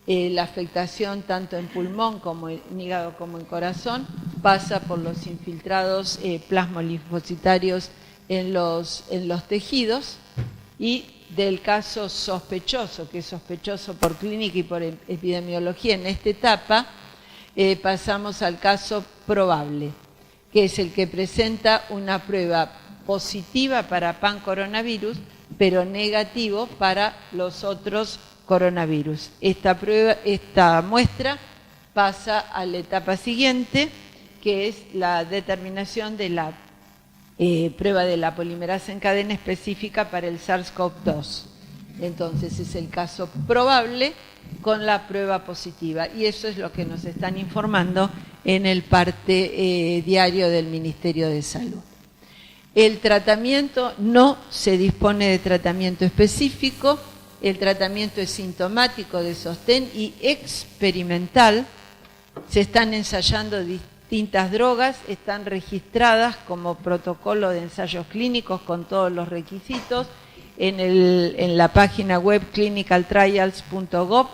A: la afectación tanto en pulmón como en hígado como en corazón, pasa por los infiltrados plasmolinfocitarios en los tejidos y del caso sospechoso, que es sospechoso por clínica y por epidemiología en esta etapa, pasamos al caso probable, que es el que presenta una prueba positiva para pancoronavirus, pero negativo para los otros coronavirus. Esta muestra pasa a la etapa siguiente, que es la determinación de la prueba de la polimerasa en cadena específica para el SARS-CoV-2. Entonces es el caso probable con la prueba positiva y eso es lo que nos están informando en el parte diario del Ministerio de Salud. El tratamiento, no se dispone de tratamiento específico, el tratamiento es sintomático de sostén y experimental. Se están ensayando distintas drogas, están registradas como protocolo de ensayos clínicos con todos los requisitos en la página web clinicaltrials.gov.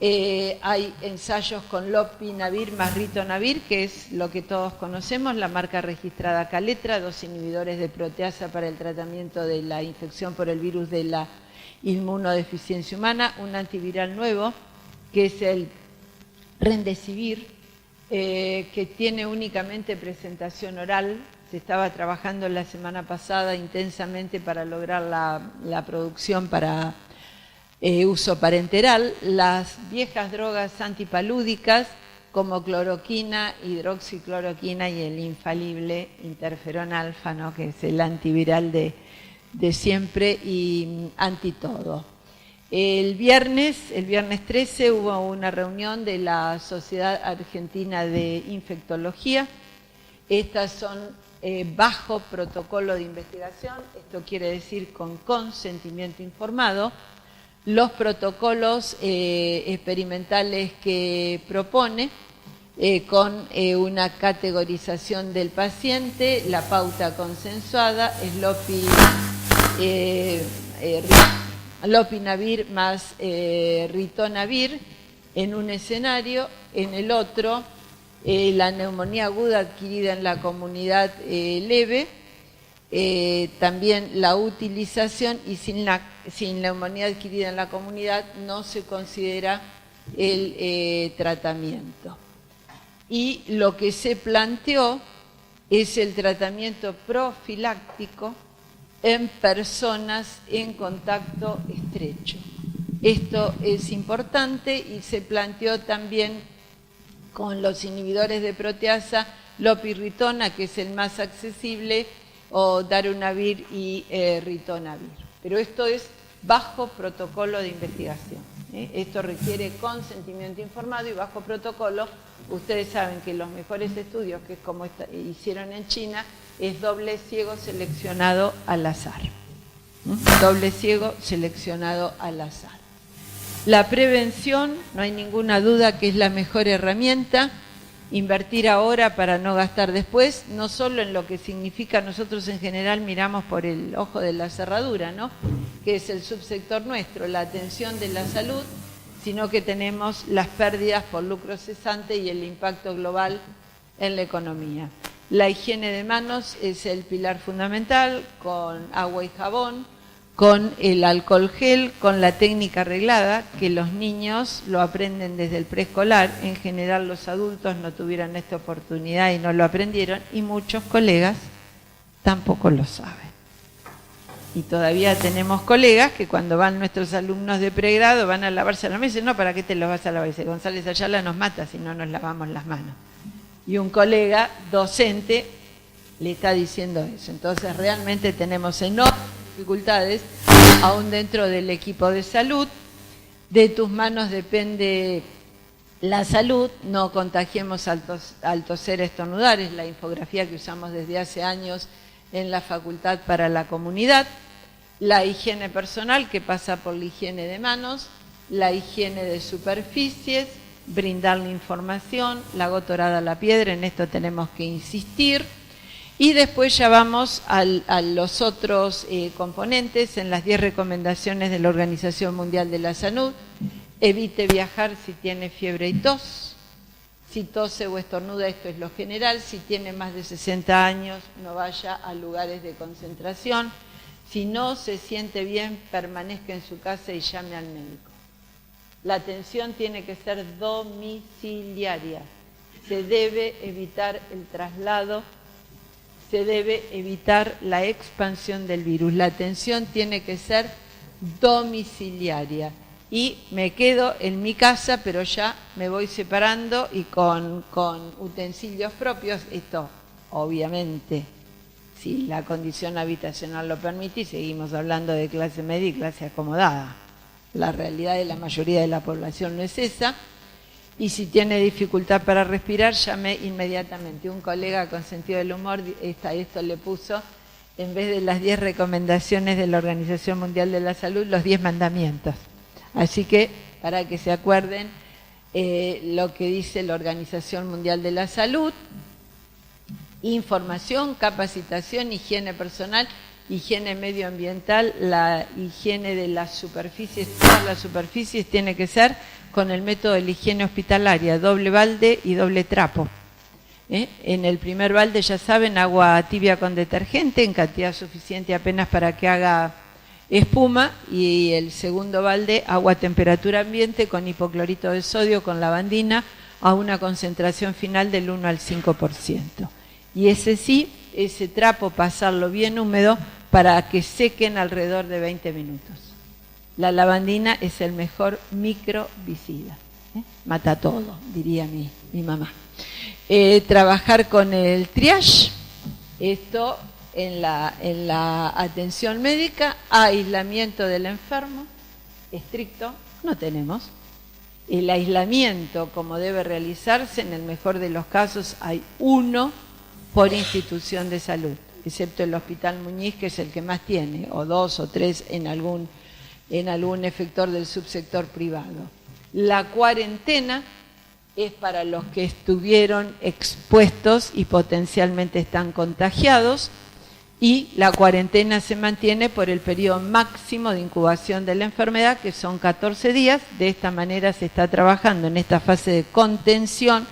A: Hay ensayos con lopinavir más ritonavir, que es lo que todos conocemos, la marca registrada Caletra, 2 inhibidores de proteasa para el tratamiento de la infección por el virus de la inmunodeficiencia humana, un antiviral nuevo, que es el Remdesivir, que tiene únicamente presentación oral. Se estaba trabajando la semana pasada intensamente para lograr la producción para uso parenteral. Las viejas drogas antipalúdicas como cloroquina, hidroxicloroquina y el infalible interferón alfa, ¿no?, que es el antiviral de siempre y antitodo. El viernes 13 hubo una reunión de la Sociedad Argentina de Infectología. Estas son bajo protocolo de investigación, esto quiere decir con consentimiento informado. Los protocolos experimentales que propone, con una categorización del paciente, la pauta consensuada, es lopinavir más ritonavir en un escenario, en el otro la neumonía aguda adquirida en la comunidad leve, también la utilización, y sin neumonía adquirida en la comunidad no se considera el tratamiento. Y lo que se planteó es el tratamiento profiláctico en personas en contacto estrecho. Esto es importante y se planteó también con los inhibidores de proteasa, lopirritona, que es el más accesible, o darunavir y ritonavir. Pero esto es bajo protocolo de investigación. Esto requiere consentimiento informado y bajo protocolo. Ustedes saben que los mejores estudios, que es como hicieron en China, es doble ciego seleccionado al azar. Doble ciego seleccionado al azar. La prevención, no hay ninguna duda que es la mejor herramienta. Invertir ahora para no gastar después, no solo en lo que significa, nosotros en general miramos por el ojo de la cerradura, ¿no?, que es el subsector nuestro, la atención de la salud, sino que tenemos las pérdidas por lucro cesante y el impacto global en la economía. La higiene de manos es el pilar fundamental, con agua y jabón, con el alcohol gel, con la técnica reglada, que los niños lo aprenden desde el preescolar. En general los adultos no tuvieron esta oportunidad y no lo aprendieron, y muchos colegas tampoco lo saben. Y todavía tenemos colegas que cuando van nuestros alumnos de pregrado van a lavarse las manos y dicen, no, ¿para qué te los vas a lavar? Dice, González Ayala nos mata si no nos lavamos las manos. Y un colega docente le está diciendo eso. Entonces realmente tenemos enormes dificultades, aún dentro del equipo de salud. De tus manos depende la salud, no contagiemos al toser, estornudar, es la infografía que usamos desde hace años en la facultad para la comunidad. La higiene personal, que pasa por la higiene de manos, la higiene de superficies, brindarle información, la gotorada a la piedra, en esto tenemos que insistir. Y después ya vamos a los otros componentes en las 10 recomendaciones de la Organización Mundial de la Salud. Evite viajar si tiene fiebre y tos. Si tose o estornuda, esto es lo general. Si tiene más de 60 años, no vaya a lugares de concentración. Si no se siente bien, permanezca en su casa y llame al médico. La atención tiene que ser domiciliaria. Se debe evitar el traslado, se debe evitar la expansión del virus. La atención tiene que ser domiciliaria. Y me quedo en mi casa, pero ya me voy separando y con utensilios propios. Esto, obviamente, si la condición habitacional lo permite, y seguimos hablando de clase media y clase acomodada. La realidad de la mayoría de la población no es esa. Y si tiene dificultad para respirar, llame inmediatamente. Un colega con sentido del humor, esto le puso, en vez de las 10 recomendaciones de la Organización Mundial de la Salud, los 10 mandamientos. Así que, para que se acuerden lo que dice la Organización Mundial de la Salud: información, capacitación, higiene personal, higiene medioambiental, la higiene de las superficies, todas las superficies tiene que ser con el método de la higiene hospitalaria, doble balde y doble trapo. En el primer balde, ya saben, agua tibia con detergente en cantidad suficiente apenas para que haga espuma, y el segundo balde, agua a temperatura ambiente con hipoclorito de sodio, con lavandina, a una concentración final del 1 al 5%. Y ese trapo pasarlo bien húmedo para que sequen alrededor de 20 minutos. La lavandina es el mejor microbicida. Mata todo, diría mi mamá. Trabajar con el triage, esto en la atención médica, aislamiento del enfermo,
B: estricto no tenemos. El aislamiento, como debe realizarse, en el mejor de los casos hay uno por institución de salud, excepto el Hospital Muñiz, que es el que más tiene, o 2 o 3 en algún efector del subsector privado. La cuarentena es para los que estuvieron expuestos y potencialmente están contagiados, y la cuarentena se mantiene por el periodo máximo de incubación de la enfermedad, que son 14 días. De esta manera se está trabajando en esta fase de contención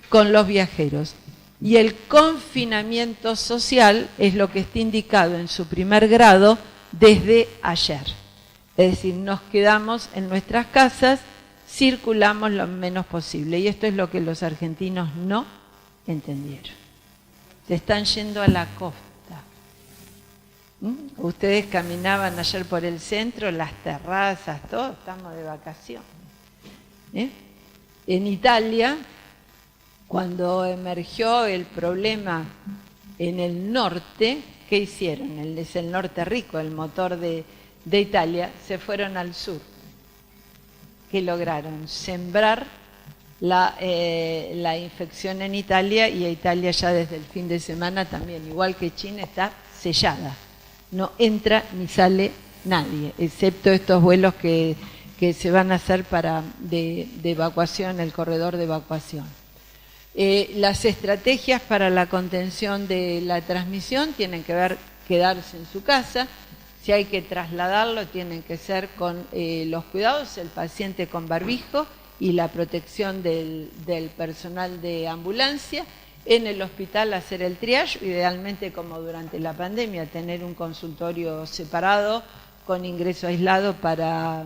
B: con los viajeros. Y el confinamiento social es lo que está indicado en su primer grado desde ayer. Es decir, nos quedamos en nuestras casas, circulamos lo menos posible. Y esto es lo que los argentinos no entendieron. Se están yendo a la costa. Ustedes caminaban ayer por el centro, las terrazas, todo, estamos de vacaciones. En Italia, cuando emergió el problema en el norte, ¿qué hicieron? Es el norte rico, el motor de Italia, se fueron al sur. ¿Qué lograron? Sembrar la infección en Italia, y Italia ya desde el fin de semana también, igual que China, está sellada. No entra ni sale nadie, excepto estos vuelos que se van a hacer de evacuación, el corredor de evacuación. Las estrategias para la contención de la transmisión tienen que ver quedarse en su casa. Si hay que trasladarlo, tienen que ser con los cuidados, el paciente con barbijo y la protección del personal de ambulancia. En el hospital hacer el triage, idealmente como durante la pandemia, tener un consultorio separado con ingreso aislado para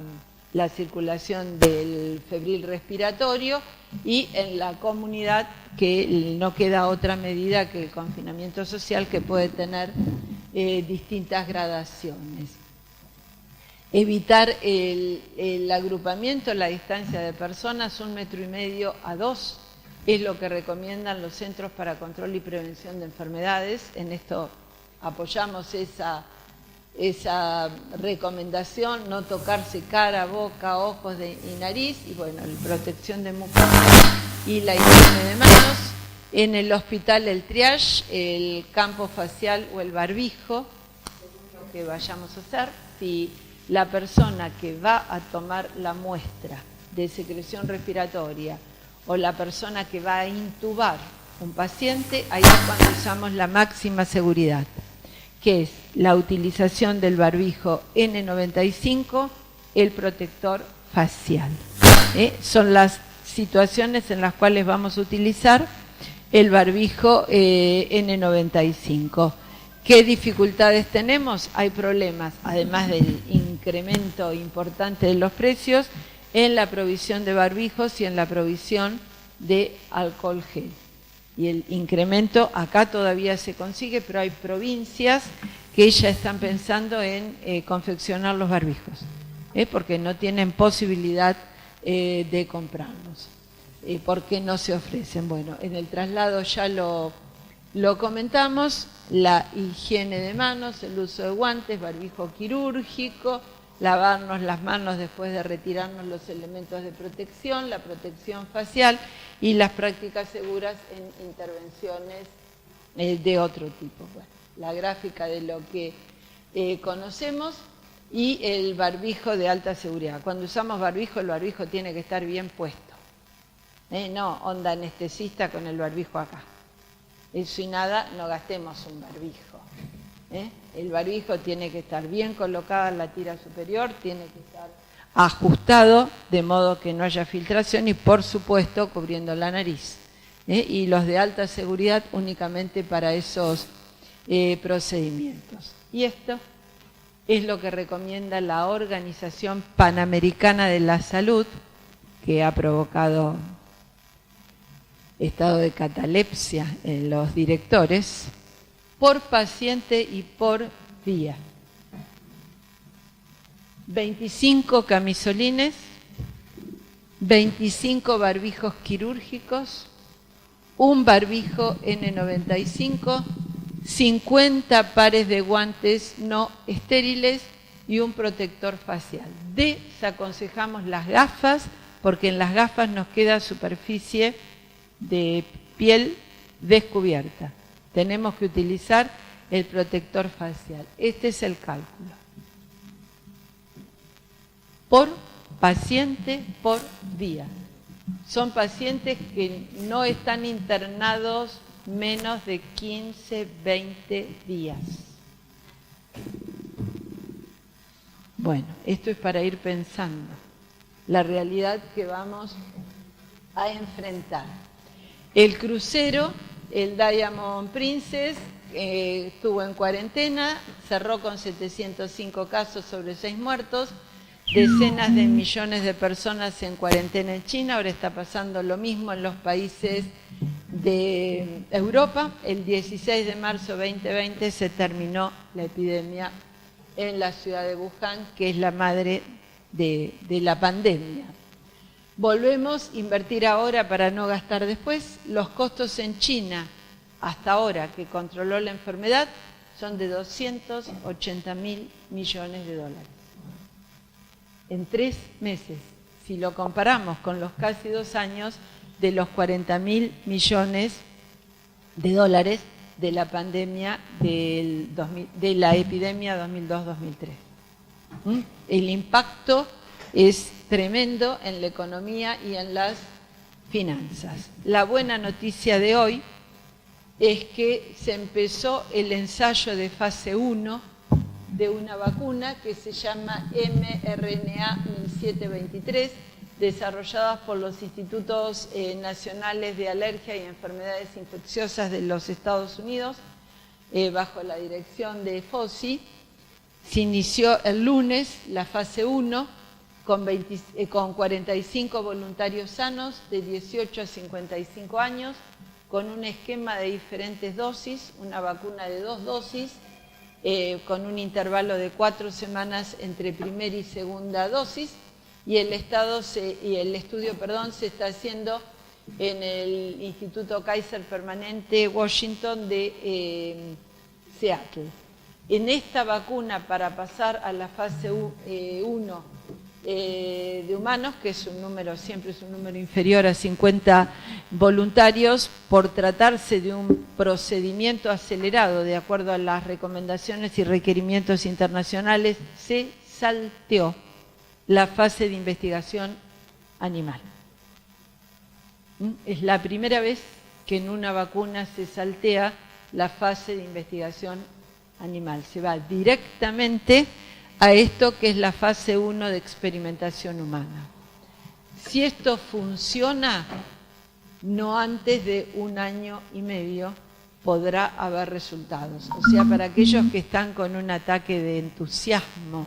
B: la circulación del febril respiratorio, y en la comunidad que no queda otra medida que el confinamiento social, que puede tener distintas gradaciones. Evitar el agrupamiento, la distancia de personas, 1,5 metros a 2, es lo que recomiendan los Centros para Control y Prevención de Enfermedades. En esto apoyamos esa recomendación, no tocarse cara, boca, ojos y nariz, y bueno, la protección de mucosas y la higiene de manos. En el hospital el triage, el campo facial o el barbijo, según lo que vayamos a hacer. Si la persona que va a tomar la muestra de secreción respiratoria o la persona que va a intubar un paciente, ahí es cuando usamos la máxima seguridad, que es la utilización del barbijo N95, el protector facial. Son las situaciones en las cuales vamos a utilizar el barbijo N95. ¿Qué dificultades tenemos? Hay problemas, además del incremento importante de los precios, en la provisión de barbijos y en la provisión de alcohol gel. Y el incremento acá todavía se consigue, pero hay provincias que ya están pensando en confeccionar los barbijos, porque no tienen posibilidad de comprarlos. ¿Por qué no se ofrecen? Bueno, en el traslado ya lo comentamos, la higiene de manos, el uso de guantes, barbijo quirúrgico, lavarnos las manos después de retirarnos los elementos de protección, la protección facial y las prácticas seguras en intervenciones de otro tipo. Bueno, la gráfica de lo que conocemos, y el barbijo de alta seguridad. Cuando usamos barbijo, el barbijo tiene que estar bien puesto. No onda anestesista con el barbijo acá. Eso y nada, no gastemos un barbijo. El barbijo tiene que estar bien colocado en la tira superior, tiene que estar ajustado de modo que no haya filtración y, por supuesto, cubriendo la nariz. Y los de alta seguridad únicamente para esos procedimientos. Y esto es lo que recomienda la Organización Panamericana de la Salud, que ha provocado estado de catalepsia en los directores, por paciente y por día. 25 camisolines, 25 barbijos quirúrgicos, un barbijo N95, 50 pares de guantes no estériles y un protector facial. Desaconsejamos las gafas porque en las gafas nos queda superficie de piel descubierta. Tenemos que utilizar el protector facial. Este es el cálculo. Por paciente por día. Son pacientes que no están internados menos de 15, 20 días. Bueno, esto es para ir pensando la realidad que vamos a enfrentar. El crucero, el Diamond Princess, estuvo en cuarentena, cerró con 705 casos sobre 6 muertos, decenas de millones de personas en cuarentena en China, ahora está pasando lo mismo en los países de Europa. El 16 de marzo 2020 se terminó la epidemia en la ciudad de Wuhan, que es la madre de la pandemia. Volvemos a invertir ahora para no gastar después. Los costos en China, hasta ahora que controló la enfermedad, son de 280.000 millones de dólares. En 3 meses, si lo comparamos con los casi 2 años de los 40.000 millones de dólares de la pandemia de la epidemia 2002-2003. El impacto es tremendo en la economía y en las finanzas. La buena noticia de hoy es que se empezó el ensayo de fase 1 de una vacuna que se llama mRNA 1723, desarrollada por los Institutos Nacionales de Alergia y Enfermedades Infecciosas de los Estados Unidos, bajo la dirección de Fauci. Se inició el lunes la fase 1 con 45 voluntarios sanos de 18 a 55 años, con un esquema de diferentes dosis, una vacuna de 2 dosis, con un intervalo de 4 semanas entre primera y segunda dosis, y el estudio se está haciendo en el Instituto Kaiser Permanente Washington de Seattle. En esta vacuna, para pasar a la fase 1 de humanos, que es un número, siempre es un número inferior a 50 voluntarios, por tratarse de un procedimiento acelerado de acuerdo a las recomendaciones y requerimientos internacionales, se salteó la fase de investigación animal. Es la primera vez que en una vacuna se saltea la fase de investigación animal. Se va directamente a esto que es la fase 1 de experimentación humana. Si esto funciona, no antes de 1 año y medio podrá haber resultados. O sea, para aquellos que están con un ataque de entusiasmo,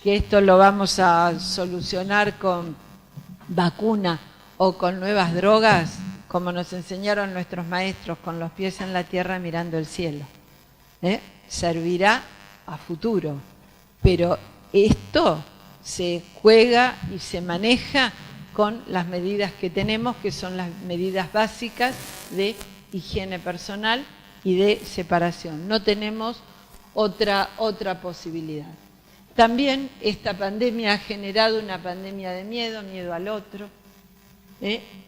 B: que esto lo vamos a solucionar con vacuna o con nuevas drogas, como nos enseñaron nuestros maestros, con los pies en la tierra mirando el cielo. Servirá a futuro, pero esto se juega y se maneja con las medidas que tenemos, que son las medidas básicas de higiene personal y de separación. No tenemos otra posibilidad. También esta pandemia ha generado una pandemia de miedo al otro,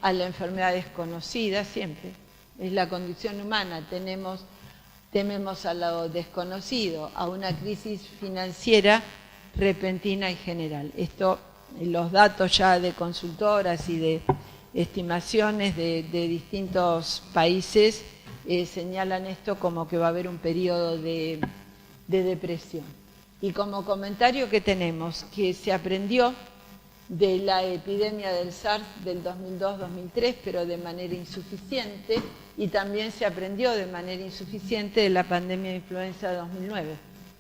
B: a la enfermedad desconocida siempre. Es la condición humana, tememos a lo desconocido, a una crisis financiera repentina y general. Esto, los datos ya de consultoras y de estimaciones de distintos países señalan esto como que va a haber un periodo de depresión. Y como comentario que tenemos, que se aprendió de la epidemia del SARS del 2002-2003, pero de manera insuficiente, y también se aprendió de manera insuficiente de la pandemia de influenza de 2009,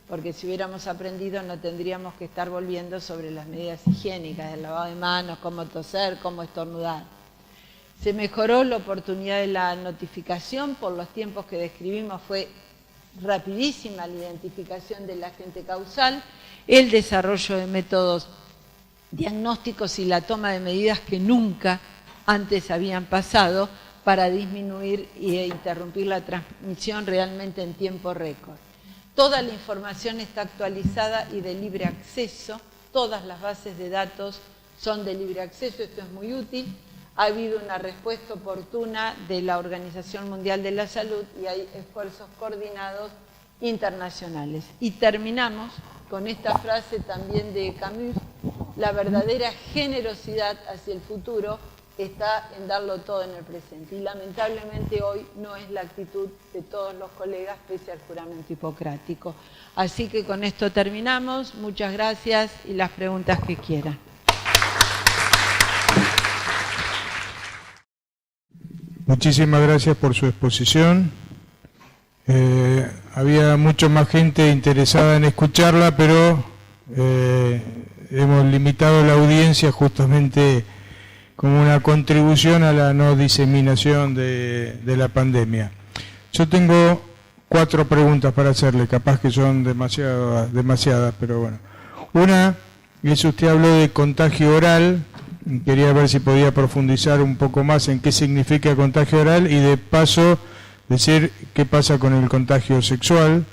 B: porque si hubiéramos aprendido no tendríamos que estar volviendo sobre las medidas higiénicas, el lavado de manos, cómo toser, cómo estornudar. Se mejoró la oportunidad de la notificación, por los tiempos que describimos fue rapidísima la identificación del agente causal, el desarrollo de métodos diagnósticos y la toma de medidas que nunca antes habían pasado para disminuir e interrumpir la transmisión realmente en tiempo récord. Toda la información está actualizada y de libre acceso. Todas las bases de datos son de libre acceso, esto es muy útil. Ha habido una respuesta oportuna de la Organización Mundial de la Salud y hay esfuerzos coordinados internacionales. Y terminamos con esta frase también de Camus: la verdadera generosidad hacia el futuro está en darlo todo en el presente. Y lamentablemente hoy no es la actitud de todos los colegas pese al juramento hipocrático. Así que con esto terminamos. Muchas gracias y las preguntas que quieran.
C: Muchísimas gracias por su exposición. Había mucho más gente interesada en escucharla, pero hemos limitado la audiencia justamente como una contribución a la no diseminación de la pandemia. Yo tengo 4 preguntas para hacerle, capaz que son demasiadas, pero bueno. Una es, usted habló de contagio oral. Quería ver si podía profundizar un poco más en qué significa contagio oral y de paso decir qué pasa con el contagio sexual.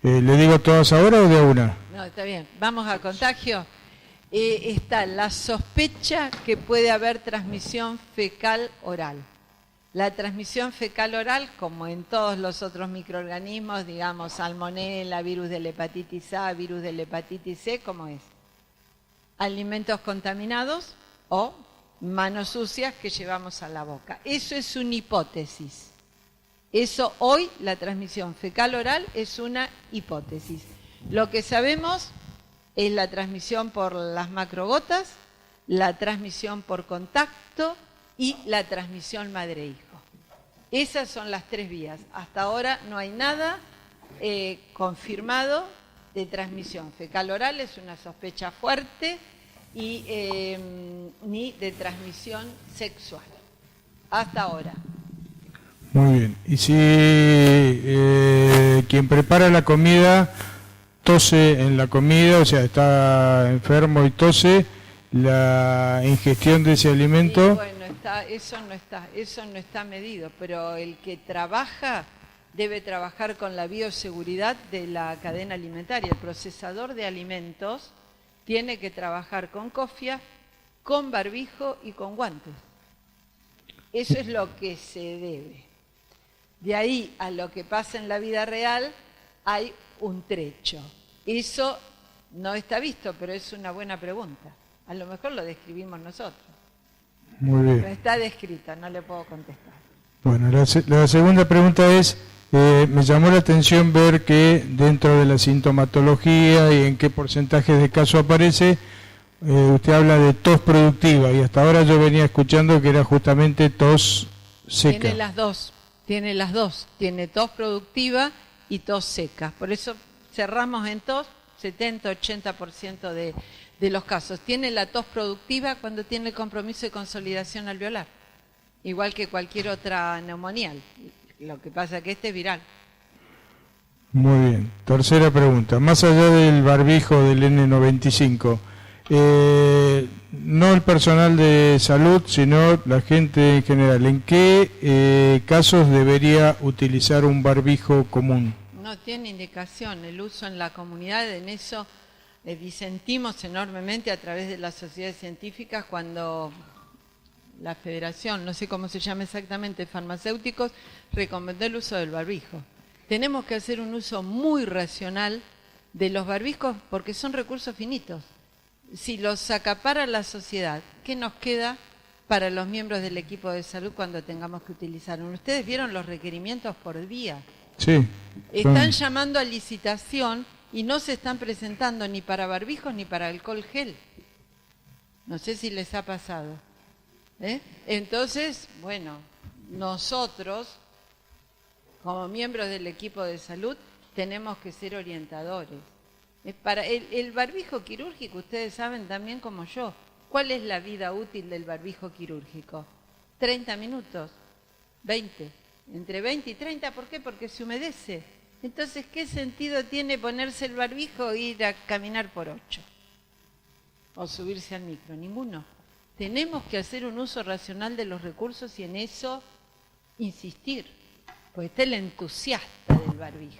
C: ¿Le digo todas ahora o de a una?
B: No, está bien. Vamos a contagio. Está la sospecha que puede haber transmisión fecal oral. La transmisión fecal oral, como en todos los otros microorganismos, digamos salmonela, virus de la hepatitis A, virus de la hepatitis C, ¿cómo es? Alimentos contaminados o manos sucias que llevamos a la boca. Eso es una hipótesis. Eso hoy, la transmisión fecal oral, es una hipótesis. Lo que sabemos es la transmisión por las macrogotas, la transmisión por contacto y la transmisión madre-hijo. Esas son las 3 vías. Hasta ahora no hay nada confirmado de transmisión fecal oral, es una sospecha fuerte, y ni de transmisión sexual. Hasta ahora.
C: Muy bien. Y si quien prepara la comida tose en la comida, o sea, está enfermo y tose, la ingestión de ese alimento...
B: Sí, bueno, eso no está medido, pero el que trabaja debe trabajar con la bioseguridad de la cadena alimentaria. El procesador de alimentos tiene que trabajar con cofia, con barbijo y con guantes. Eso es lo que se debe. De ahí a lo que pasa en la vida real hay un trecho. Eso no está visto, pero es una buena pregunta. A lo mejor lo describimos nosotros.
C: Muy bien.
B: Pero está descrito, no le puedo contestar.
C: Bueno, la segunda pregunta es, me llamó la atención ver que dentro de la sintomatología y en qué porcentaje de casos aparece, usted habla de tos productiva y hasta ahora yo venía escuchando que era justamente tos seca.
B: Tiene las dos, tiene tos productiva y tos seca. Por eso cerramos en tos 70-80% de los casos. Tiene la tos productiva cuando tiene el compromiso de consolidación alveolar, igual que cualquier otra neumonía. Lo que pasa es que este es viral.
C: Muy bien. Tercera pregunta. Más allá del barbijo del N95, no el personal de salud, sino la gente en general, ¿en qué casos debería utilizar un barbijo común?
B: No tiene indicación. El uso en la comunidad, en eso disentimos enormemente a través de las sociedades científicas cuando la federación, no sé cómo se llama exactamente, farmacéuticos, recomendó el uso del barbijo. Tenemos que hacer un uso muy racional de los barbijos porque son recursos finitos. Si los acapara la sociedad, ¿qué nos queda para los miembros del equipo de salud cuando tengamos que utilizarlo? ¿Ustedes vieron los requerimientos por día?
C: Sí.
B: Están llamando a licitación y no se están presentando ni para barbijos ni para alcohol gel. No sé si les ha pasado. Entonces, bueno, nosotros, como miembros del equipo de salud, tenemos que ser orientadores. Para el barbijo quirúrgico, ustedes saben también como yo, ¿cuál es la vida útil del barbijo quirúrgico? 30 minutos, 20, entre 20 y 30, ¿por qué? Porque se humedece. Entonces, ¿qué sentido tiene ponerse el barbijo e ir a caminar por 8? O subirse al micro, ninguno. Tenemos que hacer un uso racional de los recursos y en eso insistir, porque está el entusiasta del barbijo.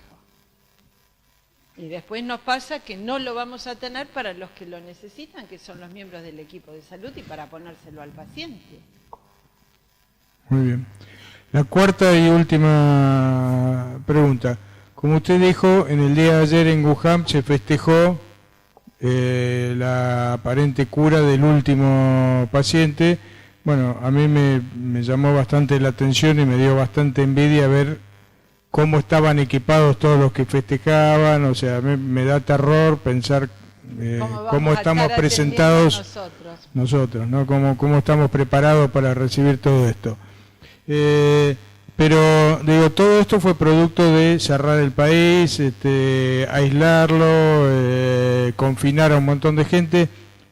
B: Y después nos pasa que no lo vamos a tener para los que lo necesitan, que son los miembros del equipo de salud, y para ponérselo al paciente.
C: Muy bien. La cuarta y última pregunta. Como usted dijo, en el día de ayer en Wuhan se festejó la aparente cura del último paciente. Bueno, a mí me llamó bastante la atención y me dio bastante envidia ver cómo estaban equipados todos los que festejaban. O sea, me da terror pensar cómo estamos presentados nosotros, ¿no? Cómo estamos preparados para recibir todo esto. Pero digo, todo esto fue producto de cerrar el país, aislarlo, confinar a un montón de gente.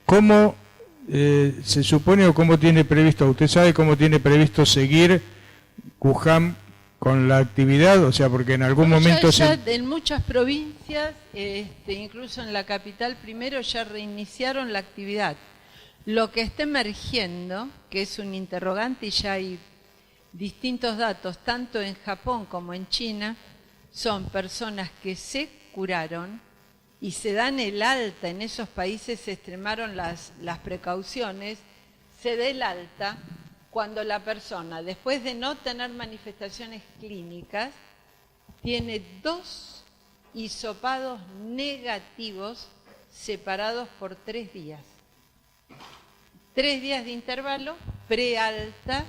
C: ¿Cómo se supone o cómo tiene previsto, usted sabe cómo tiene previsto seguir Wuhan con la actividad? O sea, porque en algún momento...
B: En muchas provincias, incluso en la capital primero, ya reiniciaron la actividad. Lo que está emergiendo, que es un interrogante y ya hay distintos datos, tanto en Japón como en China, son personas que se curaron y se dan el alta. En esos países se extremaron las precauciones, se da el alta cuando la persona, después de no tener manifestaciones clínicas, tiene 2 hisopados negativos separados por 3 días. 3 días de intervalo, prealta,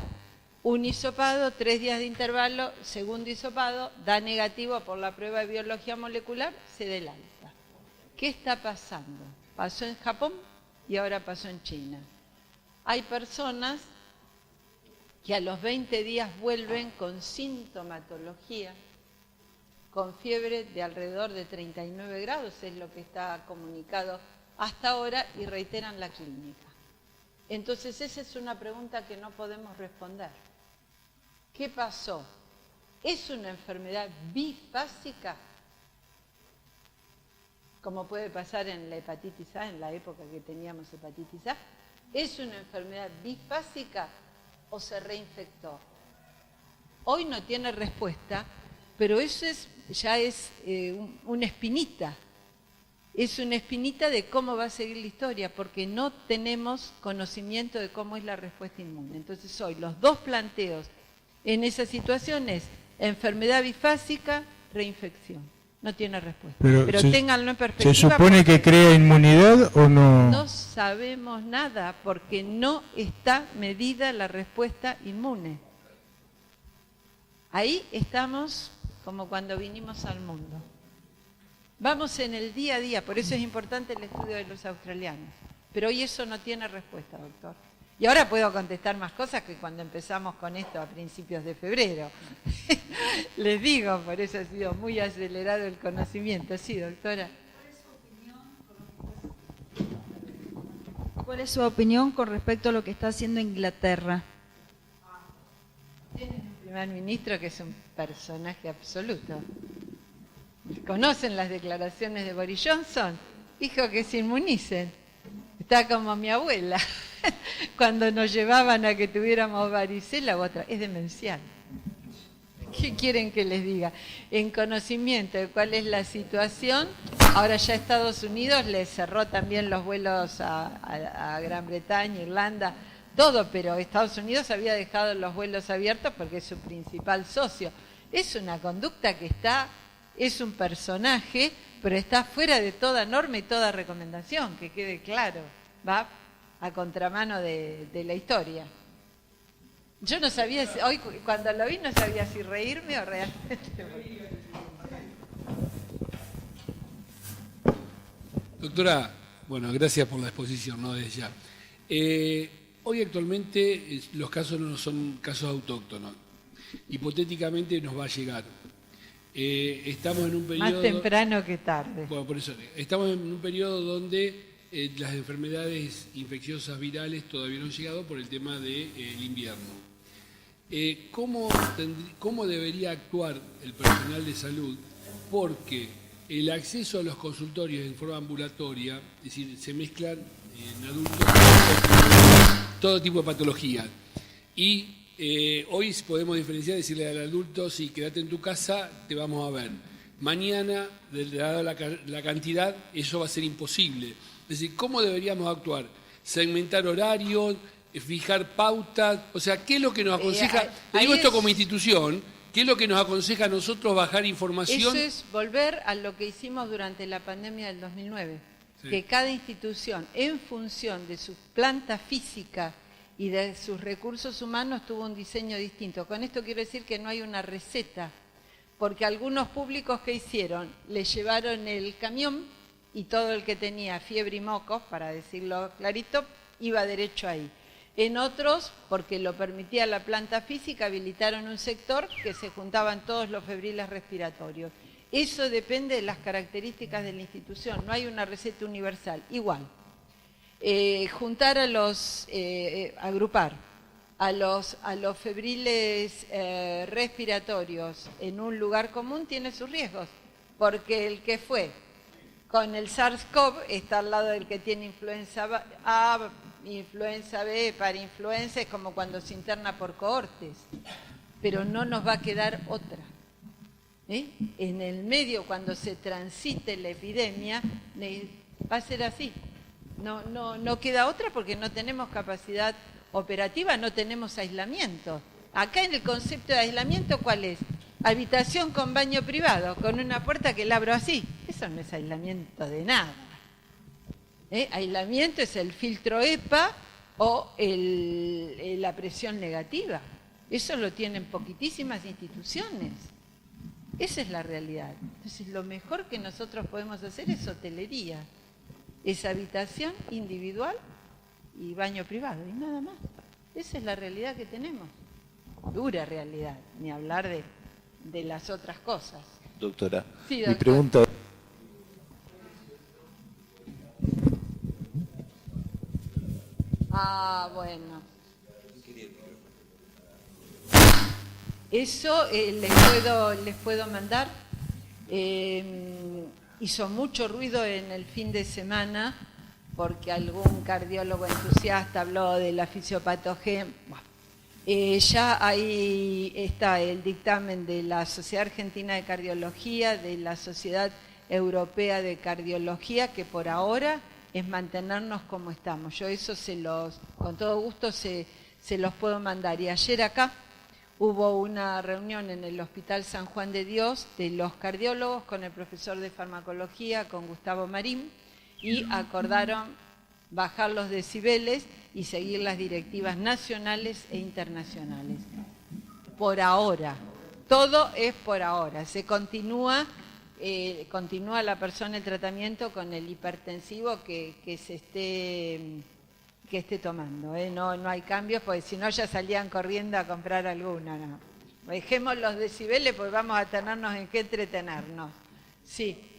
B: un hisopado, 3 días de intervalo, segundo hisopado, da negativo por la prueba de biología molecular, se da el alta. ¿Qué está pasando? Pasó en Japón y ahora pasó en China. Hay personas que a los 20 días vuelven con sintomatología, con fiebre de alrededor de 39 grados, es lo que está comunicado hasta ahora, y reiteran la clínica. Entonces esa es una pregunta que no podemos responder. ¿Qué pasó? ¿Es una enfermedad bifásica? Como puede pasar en la hepatitis A, en la época que teníamos hepatitis A. ¿Es una enfermedad bifásica o se reinfectó? Hoy no tiene respuesta, pero eso ya es una espinita. Es una espinita de cómo va a seguir la historia, porque no tenemos conocimiento de cómo es la respuesta inmune. Entonces hoy los 2 planteos en esa situación es enfermedad bifásica, reinfección. No tiene respuesta. Pero ténganlo en perspectiva.
C: ¿Se supone que crea inmunidad o no?
B: No sabemos nada porque no está medida la respuesta inmune. Ahí estamos como cuando vinimos al mundo. Vamos en el día a día, por eso es importante el estudio de los australianos. Pero hoy eso no tiene respuesta, doctor. Y ahora puedo contestar más cosas que cuando empezamos con esto a principios de febrero. Les digo, por eso ha sido muy acelerado el conocimiento. Sí, doctora.
D: ¿Cuál es su opinión con respecto a lo que está haciendo Inglaterra?
B: Tienen un primer ministro que es un personaje absoluto. ¿Conocen las declaraciones de Boris Johnson? Dijo que se inmunicen. Está como mi abuela, cuando nos llevaban a que tuviéramos varicela u otra. Es demencial. ¿Qué quieren que les diga? En conocimiento de cuál es la situación, ahora ya Estados Unidos le cerró también los vuelos a Gran Bretaña, Irlanda, todo, pero Estados Unidos había dejado los vuelos abiertos porque es su principal socio. Es una conducta que es un personaje, pero está fuera de toda norma y toda recomendación, que quede claro, va a contramano de la historia. Yo no sabía, hoy cuando lo vi no sabía si reírme o realmente...
E: Doctora, bueno, gracias por la exposición, ¿no? Desde ya. Hoy actualmente los casos no son casos autóctonos. Hipotéticamente nos va a llegar. Estamos en un periodo...
B: Más temprano que tarde.
E: Bueno, por eso. Estamos en un periodo donde las enfermedades infecciosas virales todavía no han llegado por el tema del invierno. ¿Cómo debería actuar el personal de salud? Porque el acceso a los consultorios en forma ambulatoria, es decir, se mezclan en adultos todo tipo de patologías. Y hoy podemos diferenciar, decirle al adulto, sí, quédate en tu casa, te vamos a ver. Mañana, dada la cantidad, eso va a ser imposible. Es decir, ¿cómo deberíamos actuar? Segmentar horarios, fijar pautas, o sea, ¿qué es lo que nos aconseja? Te digo esto como institución, ¿qué es lo que nos aconseja a nosotros bajar información?
B: Eso es volver a lo que hicimos durante la pandemia del 2009,
E: Sí.
B: que cada institución, en función de su planta física y de sus recursos humanos, tuvo un diseño distinto. Con esto quiero decir que no hay una receta, porque algunos públicos que hicieron, le llevaron el camión y todo el que tenía fiebre y mocos, para decirlo clarito, iba derecho ahí. En otros, porque lo permitía la planta física, habilitaron un sector que se juntaban todos los febriles respiratorios. Eso depende de las características de la institución, no hay una receta universal. Igual, juntar a los, agrupar a los febriles respiratorios en un lugar común tiene sus riesgos, porque el que fue con el SARS-CoV está al lado del que tiene influenza A, influenza B, parainfluenza, es como cuando se interna por cohortes, pero no nos va a quedar otra. En el medio, cuando se transite la epidemia, va a ser así. No queda otra porque no tenemos capacidad operativa, no tenemos aislamiento. Acá en el concepto de aislamiento, ¿cuál es? Habitación con baño privado, con una puerta que la abro así. Eso no es aislamiento de nada. Aislamiento es el filtro EPA o la presión negativa. Eso lo tienen poquitísimas instituciones. Esa es la realidad. Entonces, lo mejor que nosotros podemos hacer es hotelería. Es habitación individual y baño privado, y nada más. Esa es la realidad que tenemos. Dura realidad, ni hablar de las otras cosas.
F: Doctora,
B: Sí,
F: mi
B: doctor.
F: pregunta...
B: Bueno. Eso les puedo mandar. Hizo mucho ruido en el fin de semana porque algún cardiólogo entusiasta habló de la fisiopatogenia. Ya ahí está el dictamen de la Sociedad Argentina de Cardiología, de la Sociedad Europea de Cardiología, que por ahora es mantenernos como estamos. Yo eso con todo gusto se los puedo mandar. Y ayer acá hubo una reunión en el Hospital San Juan de Dios de los cardiólogos con el profesor de farmacología, con Gustavo Marín, y acordaron bajar los decibeles y seguir las directivas nacionales e internacionales. Por ahora, todo es por ahora. Se continúa la persona el tratamiento con el hipertensivo que esté tomando. No hay cambios, porque si no ya salían corriendo a comprar alguna. No. Dejemos los decibeles porque vamos a tenernos en qué entretenernos. Sí.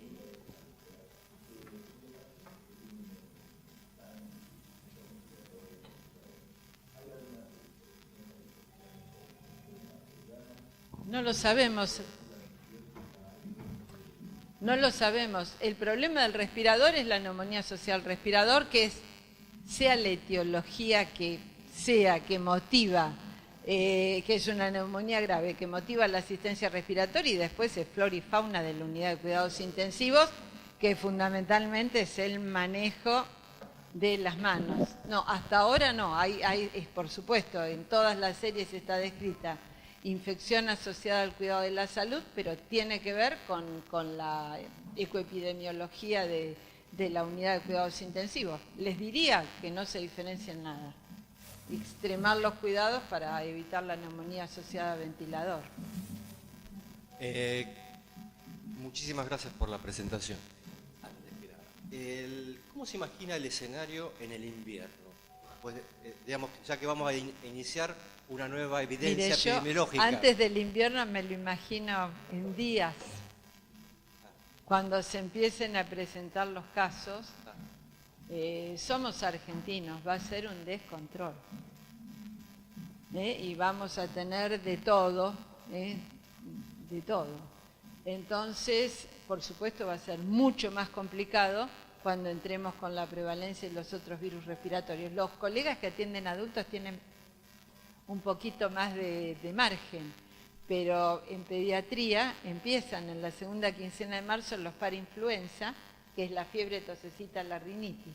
B: No lo sabemos. No lo sabemos. El problema del respirador es la neumonía social respirador, que sea la etiología que sea, que motiva, que es una neumonía grave, que motiva la asistencia respiratoria, y después es flora y fauna de la unidad de cuidados intensivos, que fundamentalmente es el manejo de las manos. No, hasta ahora no. Por supuesto, en todas las series está descrita infección asociada al cuidado de la salud, pero tiene que ver con la ecoepidemiología de la unidad de cuidados intensivos. Les diría que no se diferencia en nada. Extremar los cuidados para evitar la neumonía asociada a ventilador.
G: Muchísimas gracias por la presentación. ¿Cómo se imagina el escenario en el invierno? Pues, digamos, ya que vamos a iniciar una nueva evidencia epidemiológica.
B: Antes del invierno me lo imagino en días, cuando se empiecen a presentar los casos. Somos argentinos, va a ser un descontrol. Y vamos a tener de todo, de todo. Entonces, por supuesto, va a ser mucho más complicado cuando entremos con la prevalencia de los otros virus respiratorios. Los colegas que atienden adultos tienen un poquito más de margen, Pero en pediatría empiezan en la segunda quincena de marzo los parainfluenza, que es la fiebre, tosecita, la rinitis.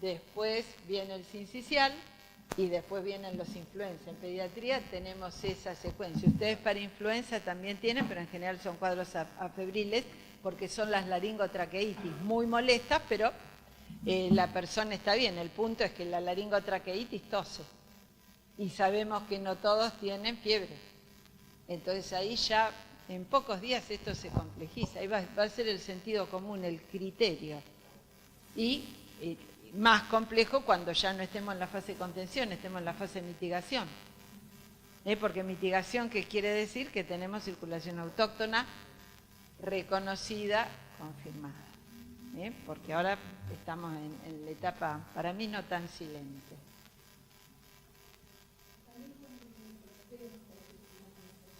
B: Después viene el sincicial y después vienen los influenza. En pediatría tenemos esa secuencia. Ustedes parainfluenza también tienen, pero en general son cuadros afebriles, porque son las laringotraqueitis muy molestas, pero la persona está bien. El punto es que la laringotraqueitis tose. Y sabemos que no todos tienen fiebre. Entonces ahí ya en pocos días esto se complejiza. Ahí va a ser el sentido común, el criterio. Y más complejo cuando ya no estemos en la fase de contención, estemos en la fase de mitigación. Porque mitigación, ¿qué quiere decir? Que tenemos circulación autóctona reconocida, confirmada. Porque ahora estamos en la etapa, para mí, no tan silente.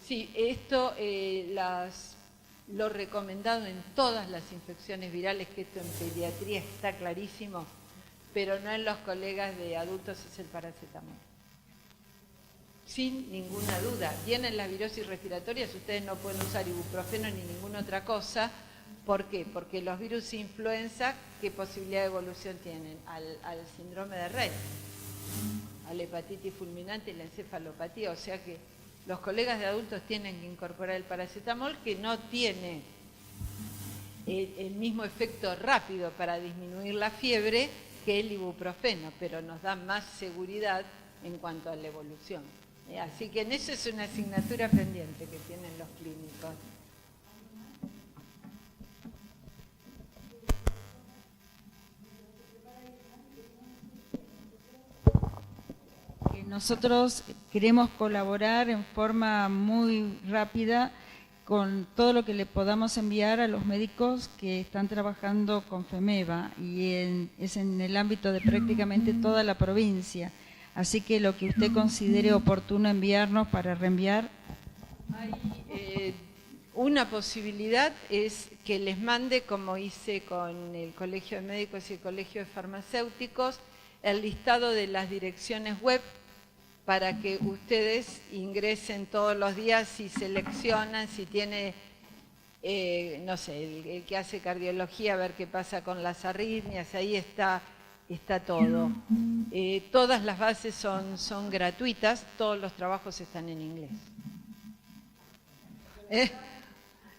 B: Sí, esto lo recomendado en todas las infecciones virales, que esto en pediatría está clarísimo, pero no en los colegas de adultos, es el paracetamol. Sin ninguna duda. Vienen las virosis respiratorias, ustedes no pueden usar ibuprofeno ni ninguna otra cosa. ¿Por qué? Porque los virus influenza, ¿qué posibilidad de evolución tienen? Al síndrome de Rett, a la hepatitis fulminante y la encefalopatía. O sea que los colegas de adultos tienen que incorporar el paracetamol, que no tiene el mismo efecto rápido para disminuir la fiebre que el ibuprofeno, pero nos da más seguridad en cuanto a la evolución. Así que en eso es una asignatura pendiente que tienen los clínicos.
D: Nosotros queremos colaborar en forma muy rápida con todo lo que le podamos enviar a los médicos que están trabajando con FEMEVA, y es en el ámbito de prácticamente toda la provincia. Así que lo que usted considere oportuno enviarnos para reenviar.
B: Una posibilidad es que les mande, como hice con el Colegio de Médicos y el Colegio de Farmacéuticos, el listado de las direcciones web para que ustedes ingresen todos los días y seleccionan si tiene, no sé, el que hace cardiología, a ver qué pasa con las arritmias, ahí está todo. Todas las bases son gratuitas, todos los trabajos están en inglés.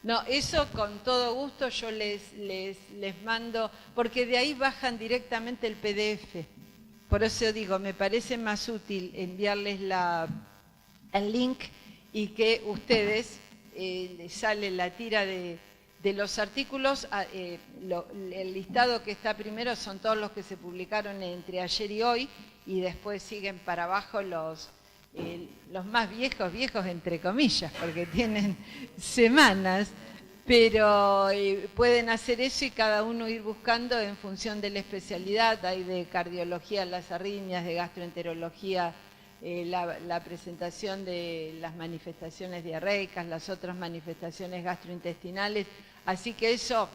B: No, eso con todo gusto yo les mando, porque de ahí bajan directamente el PDF. Por eso digo, me parece más útil enviarles el link y que ustedes, les sale la tira de los artículos, el listado que está primero son todos los que se publicaron entre ayer y hoy, y después siguen para abajo los más viejos entre comillas, porque tienen semanas. Pero pueden hacer eso y cada uno ir buscando en función de la especialidad. Hay de cardiología las arritmias, de gastroenterología la presentación de las manifestaciones diarreicas, las otras manifestaciones gastrointestinales. Así que eso,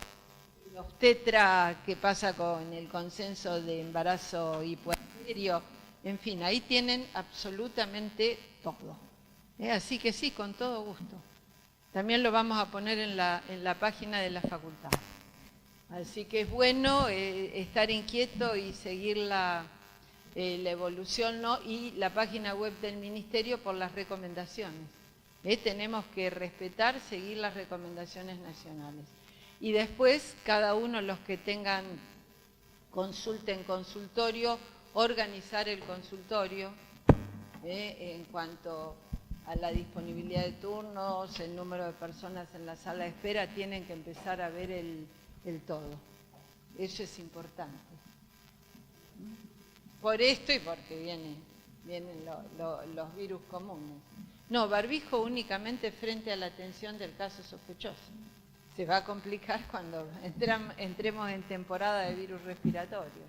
B: la obstetra, qué pasa con el consenso de embarazo y puerperio, en fin, ahí tienen absolutamente todo. Así que sí, con todo gusto. También lo vamos a poner en la página de la facultad. Así que es bueno estar inquieto y seguir la evolución, ¿no? Y la página web del Ministerio por las recomendaciones. Tenemos que respetar, seguir las recomendaciones nacionales. Y después, cada uno, los que tengan consulta en consultorio, organizar el consultorio en cuanto a la disponibilidad de turnos, el número de personas en la sala de espera, tienen que empezar a ver el todo. Eso es importante. Por esto y porque vienen los virus comunes. No, barbijo únicamente frente a la atención del caso sospechoso. Se va a complicar cuando entremos en temporada de virus respiratorio.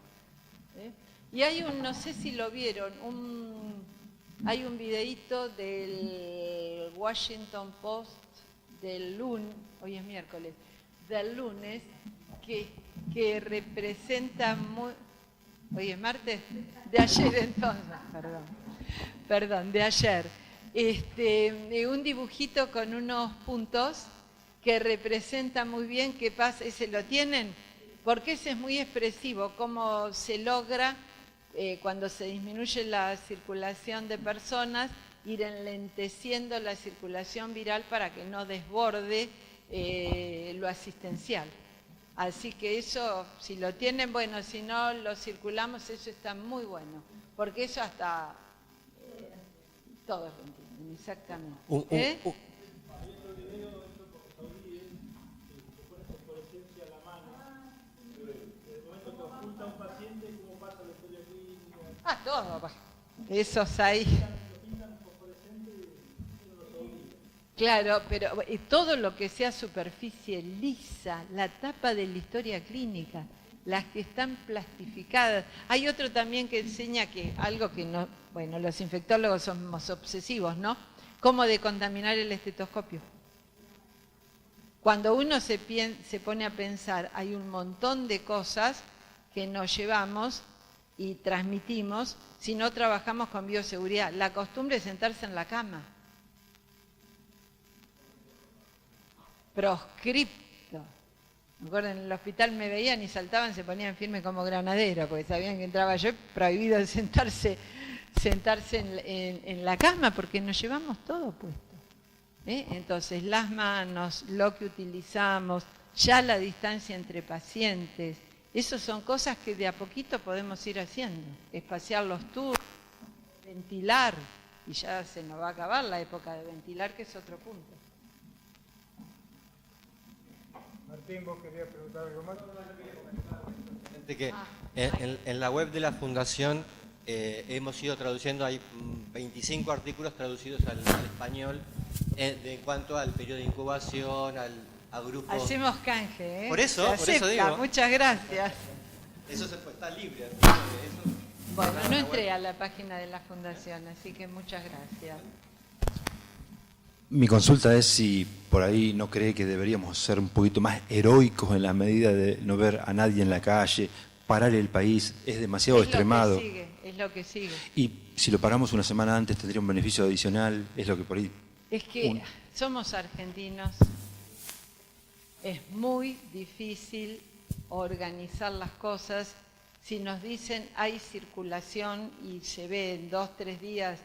B: Y hay no sé si lo vieron, hay un videíto del Washington Post del lunes, hoy es miércoles, del lunes, que representa muy... ¿Hoy es martes? De ayer entonces, perdón, de ayer. un dibujito con unos puntos que representa muy bien qué pasa. ¿Ese lo tienen? Porque ese es muy expresivo, cómo se logra, cuando se disminuye la circulación de personas, ir enlenteciendo la circulación viral para que no desborde lo asistencial. Así que eso, si lo tienen, bueno, si no lo circulamos, eso está muy bueno, porque eso hasta todos lo entienden, exactamente. Todo, esos ahí. Claro, pero todo lo que sea superficie lisa, la tapa de la historia clínica, las que están plastificadas. Hay otro también que enseña que algo que no, bueno, los infectólogos somos obsesivos, ¿no? Cómo decontaminar el estetoscopio. Cuando uno se pone a pensar, hay un montón de cosas que nos llevamos y transmitimos si no trabajamos con bioseguridad. La costumbre de sentarse en la cama. Proscripto. Me acuerdo, en el hospital me veían y saltaban, se ponían firmes como granadero, porque sabían que entraba yo, prohibido sentarse en la cama, porque nos llevamos todo puesto. Entonces, las manos, lo que utilizamos, ya la distancia entre pacientes, esas son cosas que de a poquito podemos ir haciendo. Espaciar los turnos, ventilar, y ya se nos va a acabar la época de ventilar, que es otro punto.
C: Martín, ¿vos querías preguntar algo más?
G: Que en la web de la Fundación hemos ido traduciendo, hay 25 artículos traducidos al español en cuanto al periodo de incubación, a grupos.
B: Hacemos canje, ¿eh?
G: Por eso digo.
B: Muchas gracias.
G: Eso está libre.
B: Bueno, no entré a la página de la Fundación, así que muchas gracias.
F: Mi consulta es si por ahí no cree que deberíamos ser un poquito más heroicos en la medida de no ver a nadie en la calle, parar el país, es demasiado extremado.
B: Es lo que sigue.
F: Y si lo paramos una semana antes tendría un beneficio adicional, es lo que por ahí...
B: Es que somos argentinos, es muy difícil organizar las cosas. Si nos dicen hay circulación y se ve en 2-3 días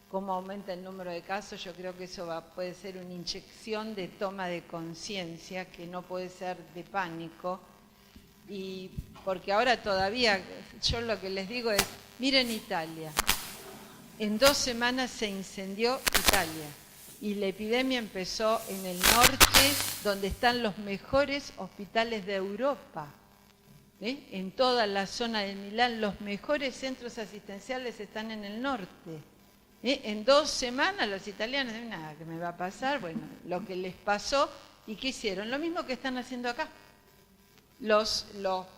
B: cómo aumenta el número de casos, yo creo que eso puede ser una inyección de toma de conciencia, que no puede ser de pánico. Y porque ahora todavía, yo lo que les digo es, miren Italia, en 2 semanas se incendió Italia y la epidemia empezó en el norte, donde están los mejores hospitales de Europa. En toda la zona de Milán, los mejores centros asistenciales están en el norte. En 2 semanas los italianos dicen, nada, ¿qué me va a pasar? Bueno, lo que les pasó, ¿y qué hicieron? Lo mismo que están haciendo acá. Los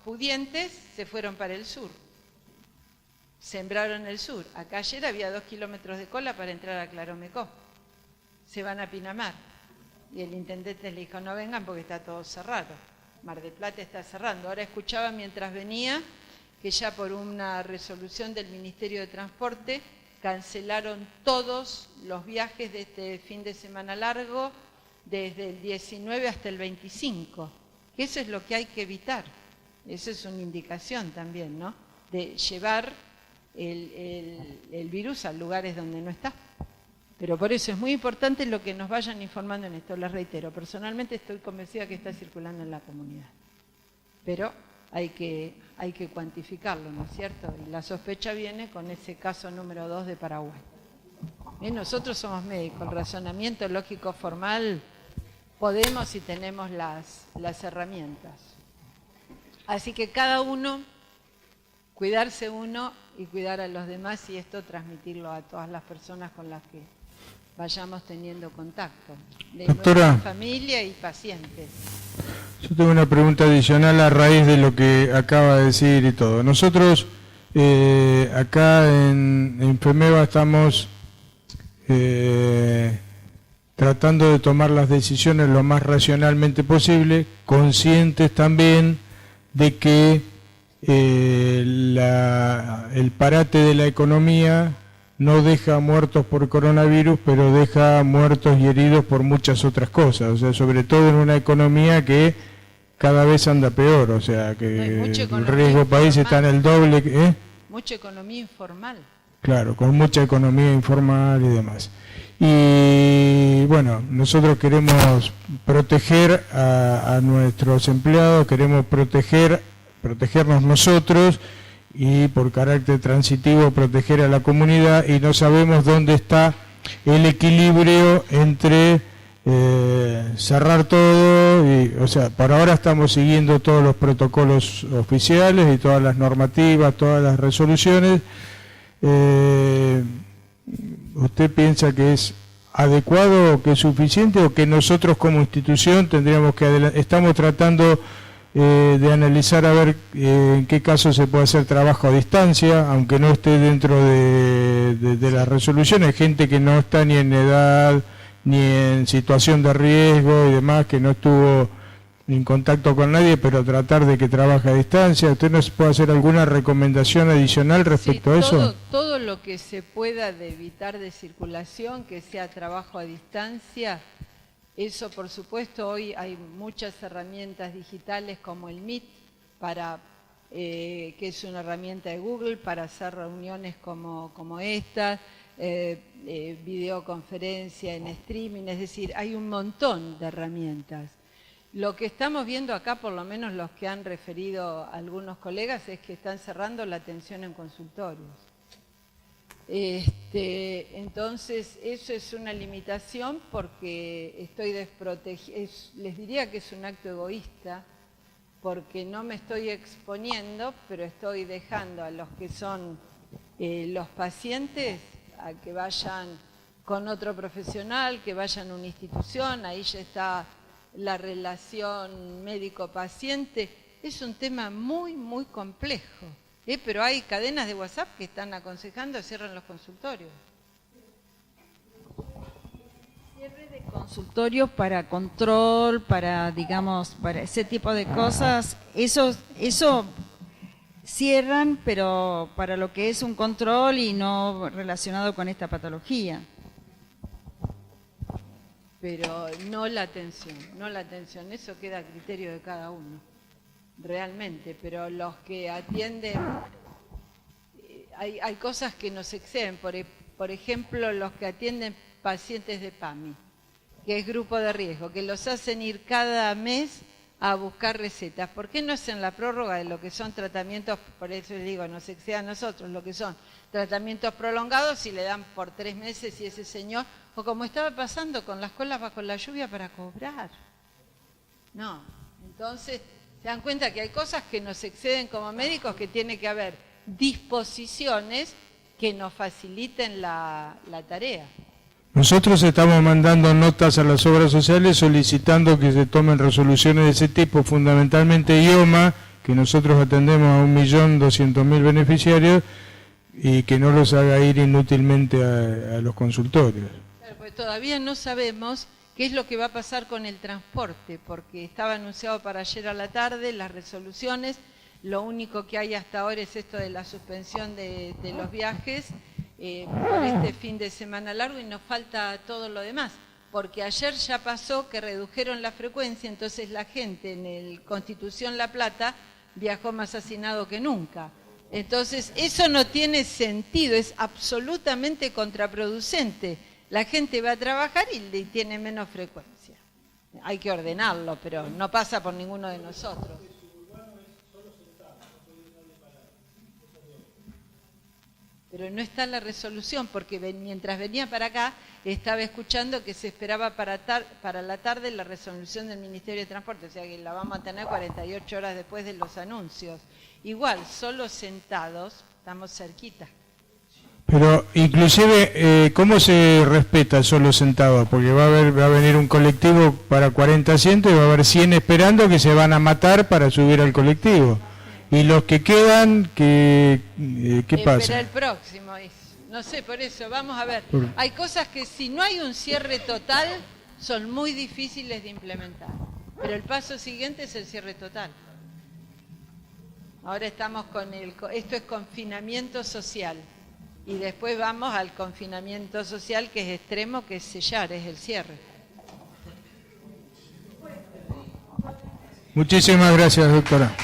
B: pudientes se fueron para el sur, sembraron el sur. Acá ayer había 2 kilómetros de cola para entrar a Claromecó. Se van a Pinamar. Y el intendente le dijo, no vengan porque está todo cerrado. Mar del Plata está cerrando. Ahora escuchaba mientras venía que ya por una resolución del Ministerio de Transporte cancelaron todos los viajes de este fin de semana largo desde el 19 hasta el 25. Eso es lo que hay que evitar. Eso es una indicación también, ¿no? De llevar el virus a lugares donde no está. Pero por eso es muy importante lo que nos vayan informando en esto. Les reitero, personalmente estoy convencida que está circulando en la comunidad. Pero hay que cuantificarlo, ¿no es cierto? Y la sospecha viene con ese caso número 2 de Paraguay. Nosotros somos médicos, el razonamiento lógico formal podemos y tenemos las herramientas. Así que cada uno, cuidarse uno y cuidar a los demás, y esto transmitirlo a todas las personas con las que vayamos teniendo contacto, de
C: Doctora,
B: nuestra familia y pacientes.
C: Yo tengo una pregunta adicional a raíz de lo que acaba de decir y todo. Nosotros acá en FEMEVA estamos tratando de tomar las decisiones lo más racionalmente posible, conscientes también de que el parate de la economía no deja muertos por coronavirus, pero deja muertos y heridos por muchas otras cosas, o sea, sobre todo en una economía que cada vez anda peor, o sea, que el riesgo país está en el doble.
B: Mucha economía informal.
C: Claro, con mucha economía informal y demás. Y bueno, nosotros queremos proteger a nuestros empleados, queremos protegernos nosotros y por carácter transitivo proteger a la comunidad, y no sabemos dónde está el equilibrio entre cerrar todo, o sea, por ahora estamos siguiendo todos los protocolos oficiales y todas las normativas, todas las resoluciones. ¿Usted piensa que es adecuado, que es suficiente, o que nosotros como institución tendríamos que estamos tratando de analizar a ver en qué caso se puede hacer trabajo a distancia, aunque no esté dentro de las resoluciones, gente que no está ni en edad ni en situación de riesgo y demás, que no estuvo en contacto con nadie, pero tratar de que trabaje a distancia? ¿Usted nos puede hacer alguna recomendación adicional respecto a eso?
B: Todo lo que se pueda de evitar de circulación, que sea trabajo a distancia, eso por supuesto. Hoy hay muchas herramientas digitales como el Meet, que es una herramienta de Google para hacer reuniones como esta, videoconferencia en streaming, es decir, hay un montón de herramientas. Lo que estamos viendo acá, por lo menos los que han referido algunos colegas, es que están cerrando la atención en consultorios. Entonces, eso es una limitación porque estoy desprotegida. Les diría que es un acto egoísta, porque no me estoy exponiendo, pero estoy dejando a los que son los pacientes a que vayan con otro profesional, que vayan a una institución. Ahí ya está la relación médico-paciente. Es un tema muy, muy complejo, pero hay cadenas de WhatsApp que están aconsejando cierren los consultorios.
D: Cierre de consultorios para control, para, digamos, para ese tipo de cosas, eso cierran, pero para lo que es un control y no relacionado con esta patología.
B: Pero no la atención, eso queda a criterio de cada uno, realmente, pero los que atienden, hay cosas que nos exceden, por ejemplo, los que atienden pacientes de PAMI, que es grupo de riesgo, que los hacen ir cada mes a buscar recetas. ¿Por qué no hacen la prórroga de lo que son tratamientos, por eso les digo, nos excede a nosotros, lo que son tratamientos prolongados, y le dan por 3 meses y ese señor, o como estaba pasando con las colas bajo la lluvia para cobrar? No, entonces se dan cuenta que hay cosas que nos exceden como médicos, que tiene que haber disposiciones que nos faciliten la tarea.
C: Nosotros estamos mandando notas a las obras sociales solicitando que se tomen resoluciones de ese tipo, fundamentalmente IOMA, que nosotros atendemos a 1.200.000 beneficiarios, y que no los haga ir inútilmente a los consultorios.
B: Claro, pues todavía no sabemos qué es lo que va a pasar con el transporte, porque estaba anunciado para ayer a la tarde las resoluciones. Lo único que hay hasta ahora es esto de la suspensión de los viajes por este fin de semana largo, y nos falta todo lo demás, porque ayer ya pasó que redujeron la frecuencia, entonces la gente en el Constitución La Plata viajó más hacinado que nunca. Entonces eso no tiene sentido, es absolutamente contraproducente. La gente va a trabajar y tiene menos frecuencia. Hay que ordenarlo, pero no pasa por ninguno de nosotros. Pero no está la resolución, porque mientras venía para acá estaba escuchando que se esperaba para la tarde la resolución del Ministerio de Transporte, o sea que la vamos a tener 48 horas después de los anuncios. Igual, solo sentados, estamos cerquita.
C: Pero inclusive, ¿cómo se respeta solo sentado? Porque va a venir un colectivo para 40 asientos y va a haber 100 esperando, que se van a matar para subir al colectivo. Y los que quedan, ¿qué pasa?
B: Espera el próximo, no sé, por eso, vamos a ver. Hay cosas que si no hay un cierre total, son muy difíciles de implementar. Pero el paso siguiente es el cierre total. Ahora estamos con esto es confinamiento social. Y después vamos al confinamiento social, que es extremo, que es sellar, es el cierre.
C: Muchísimas gracias, doctora.